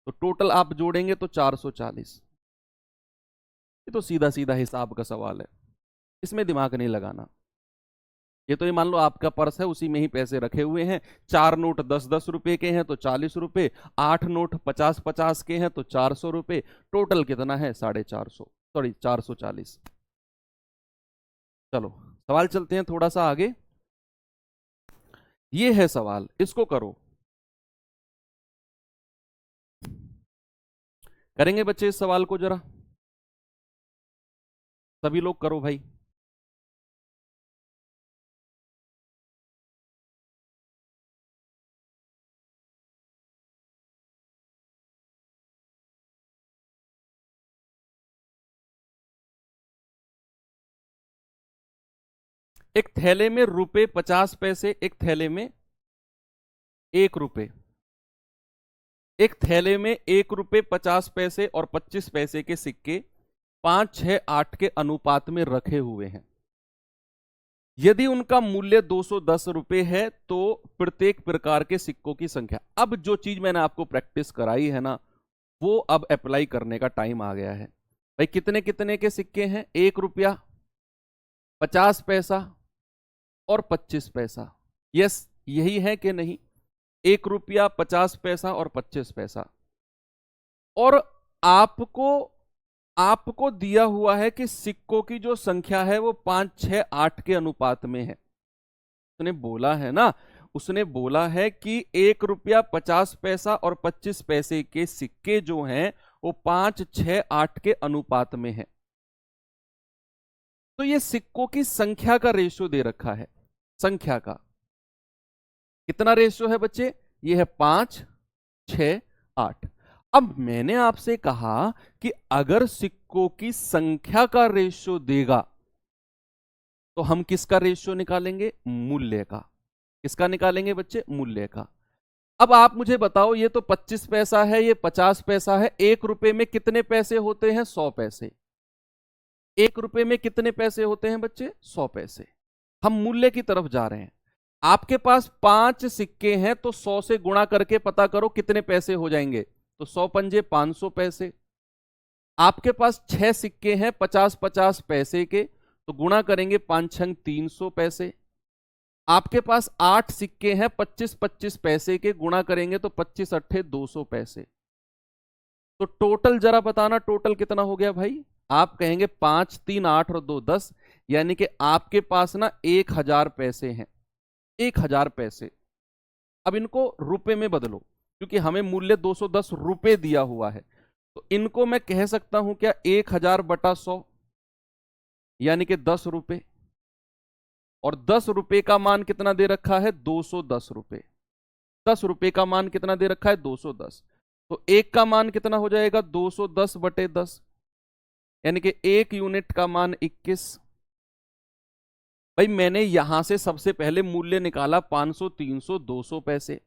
S1: तो टोटल आप जोड़ेंगे तो 440। ये तो सीधा सीधा हिसाब का सवाल है, इसमें दिमाग नहीं लगाना। ये तो ये मान लो आपका पर्स है, उसी में ही पैसे रखे हुए हैं। 4 नोट 10-10 रुपए के हैं तो 40 रुपए, 8 नोट 50-50 के हैं तो 400 रुपए। टोटल कितना है? 450, सॉरी 440। चलो सवाल चलते हैं थोड़ा सा आगे। ये है सवाल, इसको करो। करेंगे बच्चे इस सवाल को जरा, सभी लोग करो भाई। एक थैले में रुपए 50 पैसे, एक थैले में 1 रुपए, एक थैले में 1 रुपए 50 पैसे और 25 पैसे के सिक्के 5, 6, 8 के अनुपात में रखे हुए हैं। यदि उनका मूल्य 210 रुपए है तो प्रत्येक प्रकार के सिक्कों की संख्या। अब जो चीज मैंने आपको प्रैक्टिस कराई है ना, वो अब अप्लाई करने का टाइम आ गया है भाई। कितने कितने के सिक्के हैं? 1 रुपया, 50 पैसा और 25 पैसा। यस, यही है कि नहीं? 1 रुपया, 50 पैसा और 25 पैसा। और आपको आपको दिया हुआ है कि सिक्कों की जो संख्या है वो 5, 6, 8 के अनुपात में है। उसने बोला है ना, उसने बोला है कि 1 रुपया, 50 पैसा और 25 पैसे के सिक्के जो हैं वो 5, 6, 8 के अनुपात में है। तो ये सिक्कों की संख्या का रेशियो दे रखा है। संख्या का कितना रेशियो है बच्चे? ये है 5, 6, 8। अब मैंने आपसे कहा कि अगर सिक्कों की संख्या का रेशियो देगा तो हम किसका रेशियो निकालेंगे? मूल्य का। किसका निकालेंगे बच्चे? मूल्य का। अब आप मुझे बताओ, ये तो 25 पैसा है, ये 50 पैसा है। 1 रुपए में कितने पैसे होते हैं? 100 पैसे। 1 रुपए में कितने पैसे होते हैं बच्चे? 100 पैसे। हम मूल्य की तरफ जा रहे हैं। आपके पास 5 सिक्के हैं तो 100 से गुणा करके पता करो कितने पैसे हो जाएंगे। तो 100 पंजे 500 पैसे। आपके पास 6 सिक्के हैं 50-50 पैसे के, तो गुणा करेंगे 5 छंग 300 पैसे। आपके पास 8 सिक्के हैं 25-25 पैसे के, गुणा करेंगे तो 25 अट्ठे 200 पैसे। तो टोटल जरा बताना, टोटल कितना हो गया भाई? आप कहेंगे 5, 3, 8 और 2, 10, यानी कि आपके पास ना 1000 पैसे हैं। 1000 पैसे। अब इनको रुपए में बदलो, क्योंकि हमें मूल्य 210 रुपए दिया हुआ है। तो इनको मैं कह सकता हूं क्या? 1000 बटा 100, यानी कि 10 रुपए। और 10 रुपए का मान कितना दे रखा है? 210 रुपए। 10 रुपए का मान कितना दे रखा है? 210। तो एक का मान कितना हो जाएगा? 210 बटे 10, यानी कि 1 यूनिट का मान 21। भाई मैंने यहां से सबसे पहले मूल्य निकाला 500, 300, 200 पैसे,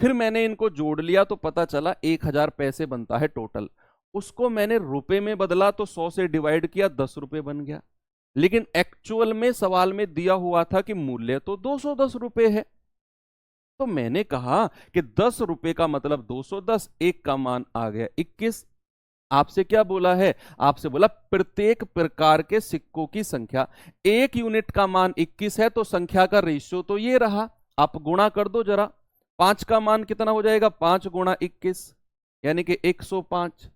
S1: फिर मैंने इनको जोड़ लिया तो पता चला 1000 पैसे बनता है टोटल। उसको मैंने रुपए में बदला तो 100 से डिवाइड किया, 10 रुपए बन गया। लेकिन एक्चुअल में सवाल में दिया हुआ था कि मूल्य तो 210 रुपए है। तो मैंने कहा कि 10 रुपए का मतलब 210, एक का मान आ गया 21। आपसे क्या बोला है? आपसे बोला प्रत्येक प्रकार के सिक्कों की संख्या। 1 यूनिट का मान 21 है, तो संख्या का रेशियो तो ये रहा। आप गुणा कर दो जरा। 5 का मान कितना हो जाएगा? 5 गुणा 21, यानी कि 105।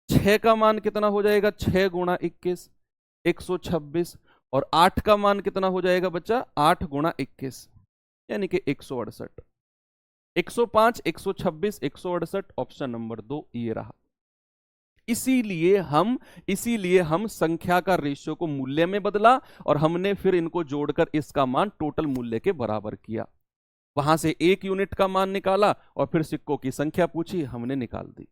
S1: 6 का मान कितना हो जाएगा? 6 गुणा 21, 126। और 8 का मान कितना हो जाएगा बच्चा? 8 गुणा 21, यानी कि 168। 105, 126, 168, ऑप्शन नंबर 2 ये रहा। इसीलिए हम संख्या का रेशियो को मूल्य में बदला और हमने फिर इनको जोड़कर इसका मान टोटल मूल्य के बराबर किया। वहां से 1 यूनिट का मान निकाला और फिर सिक्कों की संख्या पूछी, हमने निकाल दी।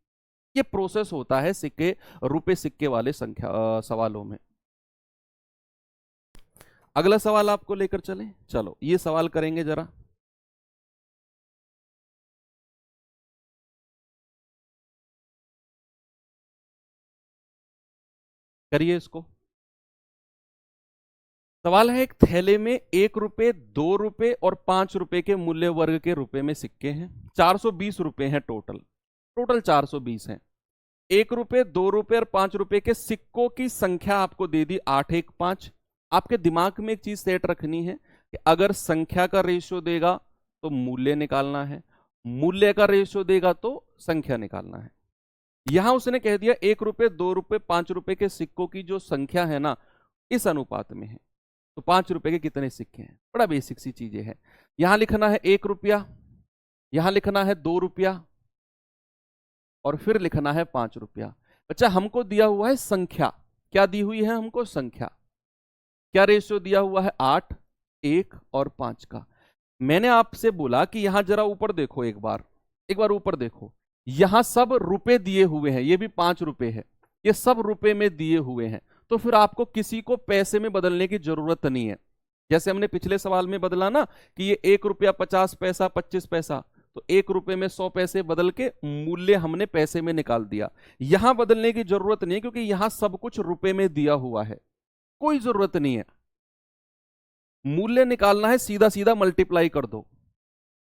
S1: ये प्रोसेस होता है सिक्के, रुपए सिक्के वाले संख्या सवालों में। अगला सवाल आपको लेकर चले, चलो ये सवाल करेंगे जरा। करिए इसको। सवाल है, एक थैले में 1 रुपए, 2 रुपए और 5 रुपए के मूल्य वर्ग के रुपए में सिक्के हैं। 420 रुपए हैं टोटल 420 हैं। 1 रुपए, 2 रुपए और 5 रुपए के सिक्कों की संख्या आपको दे दी 815। आपके दिमाग में एक चीज सेट रखनी है कि अगर संख्या का रेशियो देगा तो मूल्य निकालना है, मूल्य का रेशियो देगा तो संख्या निकालना है। यहां उसने कह दिया 1 रुपए, 2 रुपए, 5 रुपए के सिक्कों की जो संख्या है ना इस अनुपात में है। तो 5 रुपए के कितने सिक्के हैं? बड़ा बेसिक सी चीजें हैं। यहां लिखना है 1 रुपया, यहां लिखना है 2 रुपया और फिर लिखना है 5 रुपया। बच्चा हमको दिया हुआ है संख्या, क्या दी हुई है हमको? संख्या। क्या रेशियो दिया हुआ है? 8, 1 और 5 का। मैंने आपसे बोला कि यहां जरा ऊपर देखो, एक बार ऊपर देखो, यहां सब रुपए दिए हुए हैं, ये भी 5 रुपए है, ये सब रुपए में दिए हुए हैं, तो फिर आपको किसी को पैसे में बदलने की जरूरत नहीं है। जैसे हमने पिछले सवाल में बदला ना कि ये 1 रुपया 50 पैसा 25 पैसा, तो 1 रुपए में 100 पैसे बदल के मूल्य हमने पैसे में निकाल दिया। यहां बदलने की जरूरत नहीं है क्योंकि यहां सब कुछ रुपए में दिया हुआ है, कोई जरूरत नहीं है। मूल्य निकालना है, सीधा सीधा मल्टीप्लाई कर दो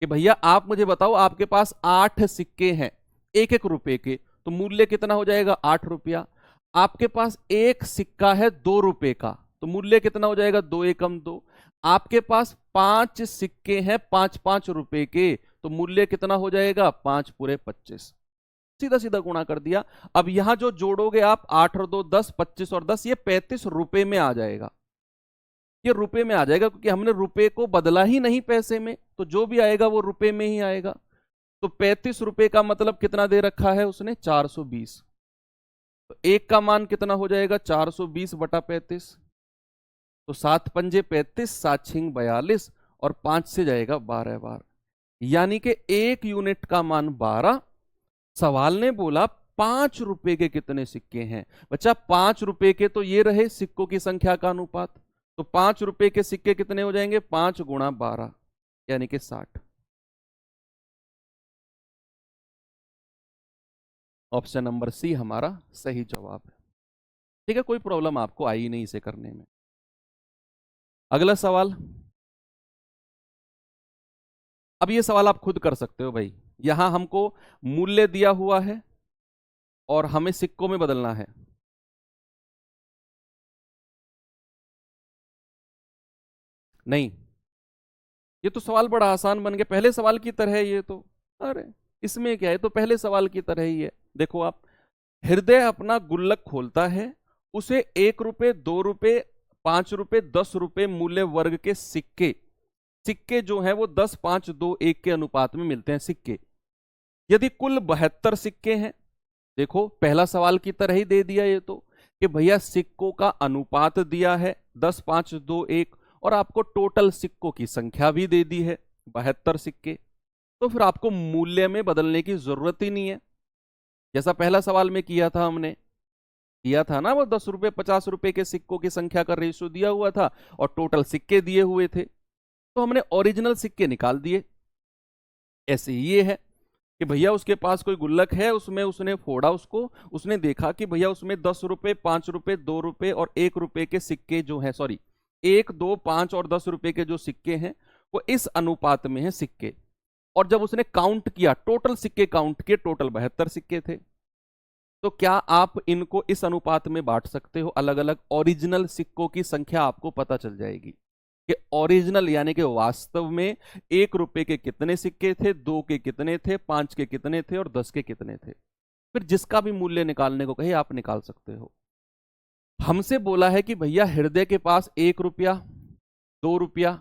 S1: कि भैया आप मुझे बताओ, आपके पास 8 सिक्के हैं 1-1 रुपए के, तो मूल्य कितना हो जाएगा? 8 रुपया। आपके पास एक सिक्का है 2 रुपए का, तो मूल्य कितना हो जाएगा? 2 एकम 2। आपके पास 5 सिक्के हैं 5-5 रुपए के, तो मूल्य कितना हो जाएगा? 5 पूरे 25। सीधा सीधा गुणा कर दिया। अब यहां जो जोड़ोगे आप, 8 और 2 10, 25 और 10, ये 35 रुपए में आ जाएगा। ये रुपए में आ जाएगा क्योंकि हमने रुपए को बदला ही नहीं पैसे में, तो जो भी आएगा वो रुपए में ही आएगा। तो 35 रुपए का मतलब कितना दे रखा है उसने? 420। तो एक का मान कितना हो जाएगा? 420 बटा 35। तो 7 पंजे 35, 7 छिंग 42 और 5 से जाएगा 12 बार, यानी कि 1 यूनिट का मान 12। सवाल ने बोला 5 रुपए के कितने सिक्के हैं? बच्चा 5 रुपए के तो ये रहे सिक्कों की संख्या का अनुपात, तो 5 रुपए के सिक्के कितने हो जाएंगे? 5 गुणा 12 यानी कि 60। ऑप्शन नंबर सी हमारा सही जवाब है। ठीक है, कोई प्रॉब्लम आपको आई नहीं इसे करने में। अगला सवाल, अब ये सवाल आप खुद कर सकते हो भाई। यहां हमको मूल्य दिया हुआ है और हमें सिक्कों में बदलना है। नहीं, ये तो सवाल बड़ा आसान बन गया, पहले सवाल की तरह है ये तो। अरे इसमें क्या है, तो पहले सवाल की तरह ही है। देखो आप, हृदय अपना गुल्लक खोलता है, उसे 1 रुपए 2 रुपए 5 रुपए 10 रुपए मूल्य वर्ग के सिक्के, सिक्के जो है वो 10 5 2 1 के अनुपात में मिलते हैं सिक्के। यदि कुल 72 सिक्के हैं, देखो पहला सवाल की तरह ही दे दिया ये तो, कि भैया सिक्कों का अनुपात दिया है 10 5 2 1 और आपको टोटल सिक्कों की संख्या भी दे दी है 72 सिक्के, तो फिर आपको मूल्य में बदलने की जरूरत ही नहीं है। जैसा पहला सवाल में किया था, हमने किया था ना, वो 10 रुपए 50 रुपए के सिक्कों की संख्या का रेशियो दिया हुआ था और टोटल सिक्के दिए हुए थे, तो हमने ओरिजिनल सिक्के निकाल दिए। ऐसे ही ये है कि भैया उसके पास कोई गुल्लक है, उसमें उसने फोड़ा उसको, उसने देखा कि भैया उसमें 10 रुपए 5 रुपए 2 रुपए और 1 रुपए के सिक्के जो है, सॉरी 1 2 5 और 10 रुपए के जो सिक्के हैं वो इस अनुपात में है सिक्के। और जब उसने काउंट किया, टोटल सिक्के काउंट किए, टोटल 72 सिक्के थे। तो क्या आप इनको इस अनुपात में बांट सकते हो अलग अलग? ओरिजिनल सिक्कों की संख्या आपको पता चल जाएगी कि ओरिजिनल यानी कि वास्तव में 1 रुपए के कितने सिक्के थे, 2 के कितने थे, 5 के कितने थे और 10 के कितने थे। फिर जिसका भी मूल्य निकालने को कहे आप निकाल सकते हो। हमसे बोला है कि भैया हृदय के पास 1 रुपया 2 रुपया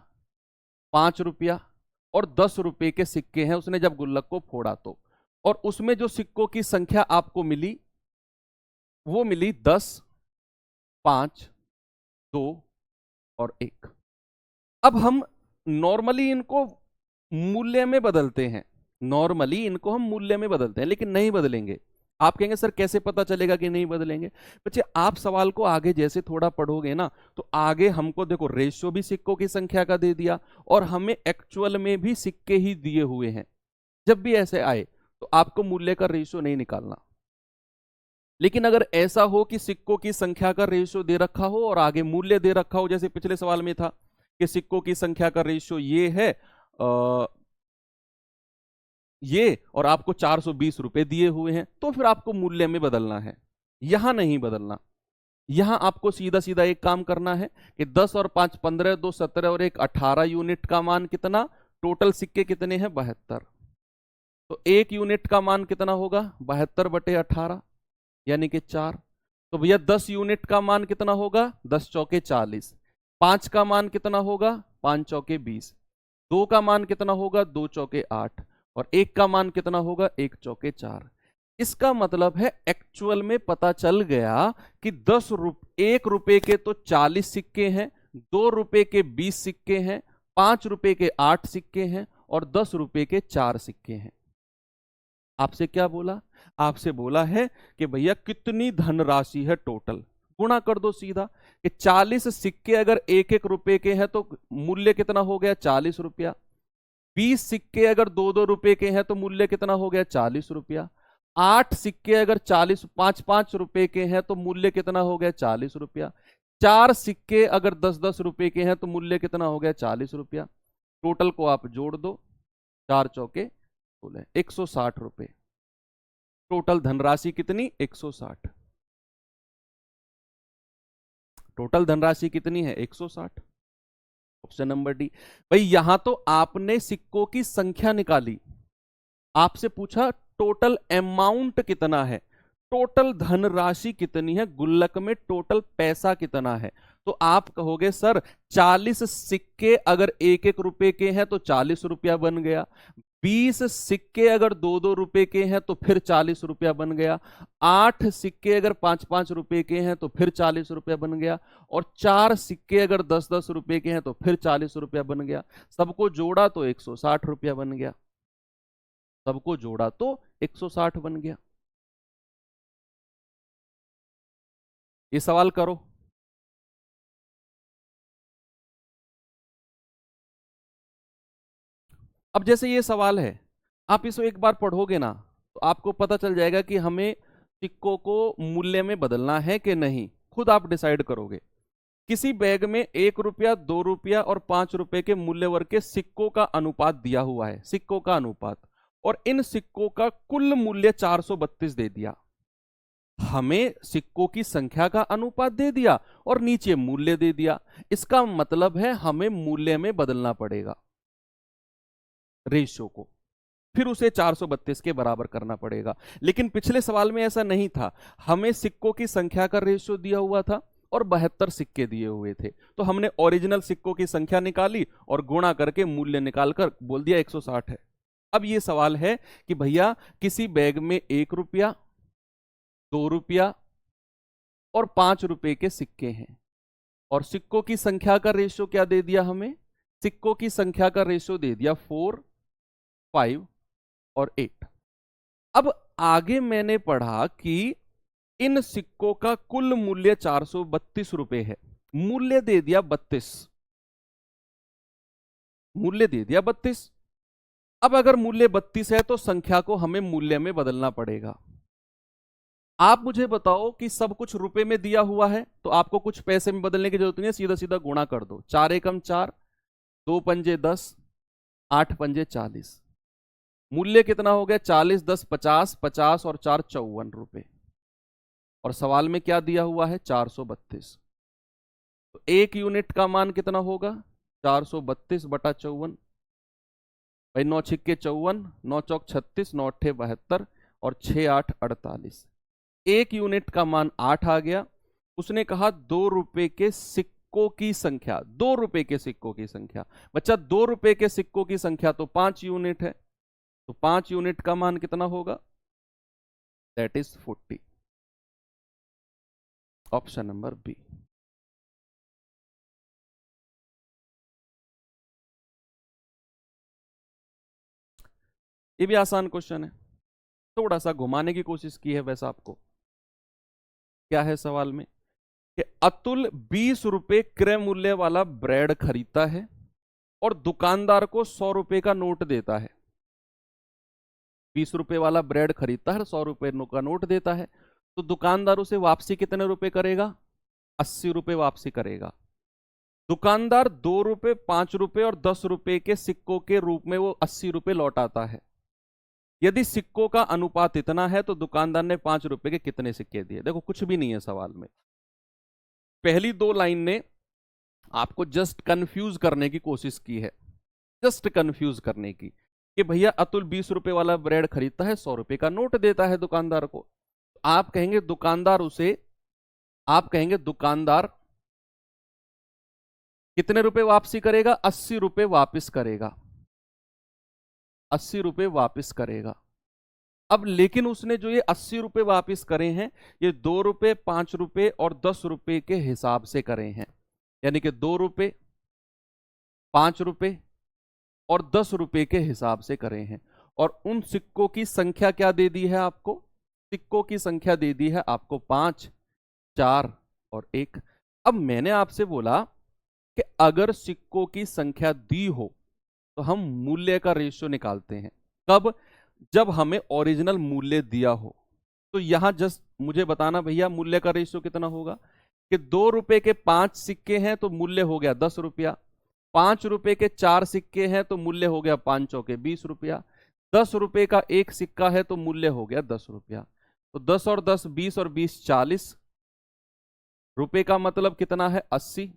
S1: 5 रुपया और 10 रुपए के सिक्के हैं, उसने जब गुल्लक को फोड़ा तो, और उसमें जो सिक्कों की संख्या आपको मिली वो मिली 10 5 2 और 1। अब हम नॉर्मली इनको मूल्य में बदलते हैं, नॉर्मली इनको हम मूल्य में बदलते हैं, लेकिन नहीं बदलेंगे। आप कहेंगे सर कैसे पता चलेगा कि नहीं बदलेंगे? बच्चे आप सवाल को आगे जैसे थोड़ा पढ़ोगे ना, तो आगे हमको देखो रेशियो भी सिक्कों की संख्या का दे दिया और हमें एक्चुअल में भी सिक्के ही दिए हुए हैं। जब भी ऐसे आए तो आपको मूल्य का रेशियो नहीं निकालना। लेकिन अगर ऐसा हो कि सिक्कों की संख्या का रेशियो दे रखा हो और आगे मूल्य दे रखा हो, जैसे पिछले सवाल में था कि सिक्कों की संख्या का रेशियो ये है ये, और आपको 420 रुपए दिए हुए हैं, तो फिर आपको मूल्य में बदलना है, यहां नहीं बदलना। यहां आपको सीधा सीधा एक काम करना है कि 10 और 5 15, 2 17 और 1 18 यूनिट का मान कितना? टोटल सिक्के कितने हैं? 72। तो 1 यूनिट का मान कितना होगा? 72 बटे 18 यानी कि 4। तो भैया 10 यूनिट का मान कितना होगा? 10 चौके 40। 5 का मान कितना होगा? 5 चौके 20। 2 का मान कितना होगा? 2 चौके 8 और 1 का मान कितना होगा? 1 चौके 4। इसका मतलब है एक्चुअल में पता चल गया कि 1 रुपए के तो 40 सिक्के हैं, 2 रुपए के 20 सिक्के हैं, 5 रुपए के 8 सिक्के हैं और 10 रुपए के 4 सिक्के हैं। आपसे क्या बोला? आपसे बोला है कि भैया कितनी धनराशि है टोटल, गुणा कर दो सीधा कि 40 सिक्के अगर 1-1 रुपए के हैं तो मूल्य कितना हो गया? 40 रुपया। 20 सिक्के अगर 2-2 रुपए के हैं तो मूल्य कितना हो गया? 40 रुपया। 8 सिक्के अगर 5-5 रुपए के हैं तो मूल्य कितना हो गया? 40 रुपया। 4 सिक्के अगर 10-10 रुपए के हैं तो मूल्य कितना हो गया? 40 रुपया। टोटल को आप जोड़ दो, 4 चौके 16, 160 रुपए। टोटल धनराशि कितनी? 160। टोटल धनराशि कितनी है? 160। Option number D. भाई यहां तो आपने सिक्कों की संख्या निकाली, आपसे पूछा टोटल अमाउंट कितना है, टोटल धनराशि कितनी है, गुल्लक में टोटल पैसा कितना है। तो आप कहोगे सर 40 सिक्के अगर 1-1 रुपए के हैं तो 40 रुपया बन गया, 20 सिक्के अगर 2-2 रुपए के हैं तो फिर 40 रुपया बन गया, 8 सिक्के अगर 5-5 रुपए के हैं तो फिर 40 रुपया बन गया, और 4 सिक्के अगर 10-10 रुपए के हैं तो फिर 40 रुपया बन गया। सबको जोड़ा तो 160 रुपया बन गया। सबको जोड़ा तो 160 बन गया। ये सवाल करो। अब जैसे ये सवाल है, आप इसको एक बार पढ़ोगे ना तो आपको पता चल जाएगा कि हमें सिक्कों को मूल्य में बदलना है कि नहीं, खुद आप डिसाइड करोगे। किसी बैग में 1 रुपया, 2 रुपया और 5 रुपए के मूल्य वर्ग के सिक्कों का अनुपात दिया हुआ है, सिक्कों का अनुपात, और इन सिक्कों का कुल मूल्य 432 दे दिया। हमें सिक्कों की संख्या का अनुपात दे दिया और नीचे मूल्य दे दिया। इसका मतलब है हमें मूल्य में बदलना पड़ेगा रेशियो को, फिर उसे 432 के बराबर करना पड़ेगा। लेकिन पिछले सवाल में ऐसा नहीं था, हमें सिक्कों की संख्या का रेशियो दिया हुआ था और 72 सिक्के दिए हुए थे, तो हमने ओरिजिनल सिक्कों की संख्या निकाली और गुणा करके मूल्य निकालकर बोल दिया 160 है। अब ये सवाल है कि भैया किसी बैग में 1 रुपया, 2 रुपया और 5 रुपए के सिक्के हैं, और सिक्कों की संख्या का रेशियो क्या दे दिया हमें? सिक्कों की संख्या का रेशियो दे दिया 4, 5 और 8। अब आगे मैंने पढ़ा कि इन सिक्कों का कुल मूल्य 432 रुपए है, मूल्य दे दिया 32, मूल्य दे दिया 32। अब अगर मूल्य 32 है तो संख्या को हमें मूल्य में बदलना पड़ेगा। आप मुझे बताओ कि सब कुछ रुपए में दिया हुआ है तो आपको कुछ पैसे में बदलने की जरूरत नहीं है, सीधा सीधा गुणा कर दो। 4 एकम 4, 2 पंजे 10, 8 पंजे 40। मूल्य कितना हो गया? 40, 10 50, 50 और 4 54 रुपए। और सवाल में क्या दिया हुआ है? 432। तो 1 यूनिट का मान कितना होगा? 432 बटा 54। भाई 9 छिक्के 54, 9 चौक 36, 9 अट्ठे 72 और 6 8 48। 1 यूनिट का मान 8 आ गया। उसने कहा 2 रुपए के सिक्कों की संख्या, 2 रुपए के सिक्कों की संख्या। बच्चा 2 रुपए के सिक्कों की संख्या तो 5 यूनिट है, तो 5 यूनिट का मान कितना होगा? That is 40। Option number B. ये भी आसान क्वेश्चन है, थोड़ा सा घुमाने की कोशिश की है वैसा आपको। क्या है सवाल में कि अतुल 20 रुपए क्रय मूल्य वाला ब्रेड खरीदता है और दुकानदार को 100 रुपए का नोट देता है। 20 रुपए वाला ब्रेड खरीदता है, 100 रुपए का नोट देता है, तो दुकानदार उसे वापसी कितने रुपए करेगा? 80 रुपए वापसी करेगा। दुकानदार 2 रुपए, 5 रुपए और 10 रुपए के सिक्कों के रूप में वो 80 रुपए लौटाता है। यदि सिक्कों का अनुपात इतना है तो दुकानदार ने 5 रुपए के कितने सिक्के दिए? देखो कुछ भी नहीं है सवाल में, पहली 2 लाइन ने आपको जस्ट कंफ्यूज करने की कोशिश की है, जस्ट कंफ्यूज करने की कि भैया अतुल 20 रुपए वाला ब्रेड खरीदता है, 100 रुपए का नोट देता है दुकानदार को। आप कहेंगे दुकानदार कितने रुपए वापसी करेगा? 80 रुपए वापस करेगा, 80 रुपए वापस करेगा। अब लेकिन उसने जो ये 80 रुपए वापिस करे हैं, ये 2 रुपए, 5 रुपए और 10 रुपए के हिसाब से करे हैं। यानी कि 2 रुपए, 5 रुपए और 10 रुपए के हिसाब से करे हैं। और उन सिक्कों की संख्या क्या दे दी है आपको? सिक्कों की संख्या दे दी है आपको 5, 4 और 1। अब मैंने आपसे बोला कि अगर सिक्कों की संख्या दी हो तो हम मूल्य का रेशियो निकालते हैं। कब? जब हमें ओरिजिनल मूल्य दिया हो। तो यहां जस्ट मुझे बताना भैया मूल्य का रेशियो कितना होगा कि 2 रुपए के 5 सिक्के हैं तो मूल्य हो गया 10 रुपया, 5 रुपए के 4 सिक्के हैं तो मूल्य हो गया 5 चौके 20 रुपया, 10 रुपए का एक सिक्का है तो मूल्य हो गया 10 रुपया। तो 10 और 10 20 और 20 40 रुपए का मतलब कितना है 80,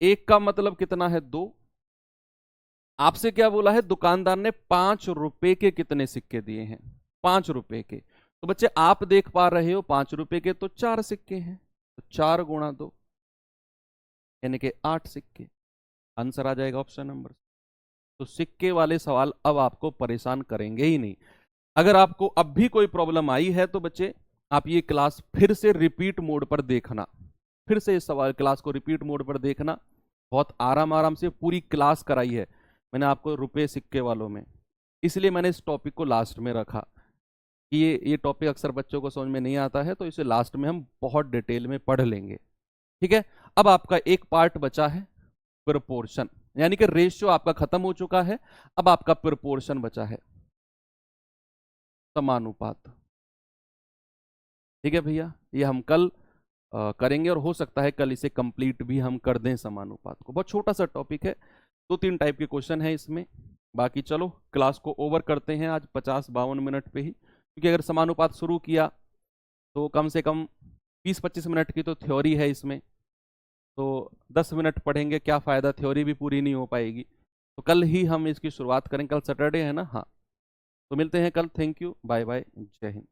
S1: एक का मतलब कितना है 2। आपसे क्या बोला है? दुकानदार ने 5 रुपए के कितने सिक्के दिए हैं? 5 रुपए के। तो बच्चे आप देख पा रहे हो 5 रुपए के तो 4 सिक्के हैं, तो 4 गुणा 2 यानी कि 8 सिक्के। आंसर आ जाएगा ऑप्शन नंबर। तो सिक्के वाले सवाल अब आपको परेशान करेंगे ही नहीं। अगर आपको अब भी कोई प्रॉब्लम आई है तो बच्चे आप ये क्लास फिर से रिपीट मोड पर देखना, फिर से इस सवाल क्लास को रिपीट मोड पर देखना। बहुत आराम आराम से पूरी क्लास कराई है मैंने आपको रुपए सिक्के वालों में, इसलिए मैंने इस टॉपिक को लास्ट में रखा कि ये टॉपिक अक्सर बच्चों को समझ में नहीं आता है, तो इसे लास्ट में हम बहुत डिटेल में पढ़ लेंगे। ठीक है, अब आपका एक पार्ट बचा है प्रोपोर्शन, यानी कि रेशियो आपका खत्म हो चुका है, अब आपका प्रोपोर्शन बचा है, समानुपात। ठीक है भैया, ये हम कल करेंगे और हो सकता है कल इसे कंप्लीट भी हम कर दें समानुपात को। बहुत छोटा सा टॉपिक है, 2-3 टाइप के क्वेश्चन है इसमें। बाकी चलो क्लास को ओवर करते हैं आज 50-52 मिनट पे ही, क्योंकि अगर समानुपात शुरू किया तो कम से कम 20-25 मिनट की तो थ्योरी है इसमें, तो 10 मिनट पढ़ेंगे क्या फ़ायदा, थ्योरी भी पूरी नहीं हो पाएगी। तो कल ही हम इसकी शुरुआत करें, कल सैटरडे है ना। हाँ, तो मिलते हैं कल। थैंक यू, बाय बाय, जय हिंद।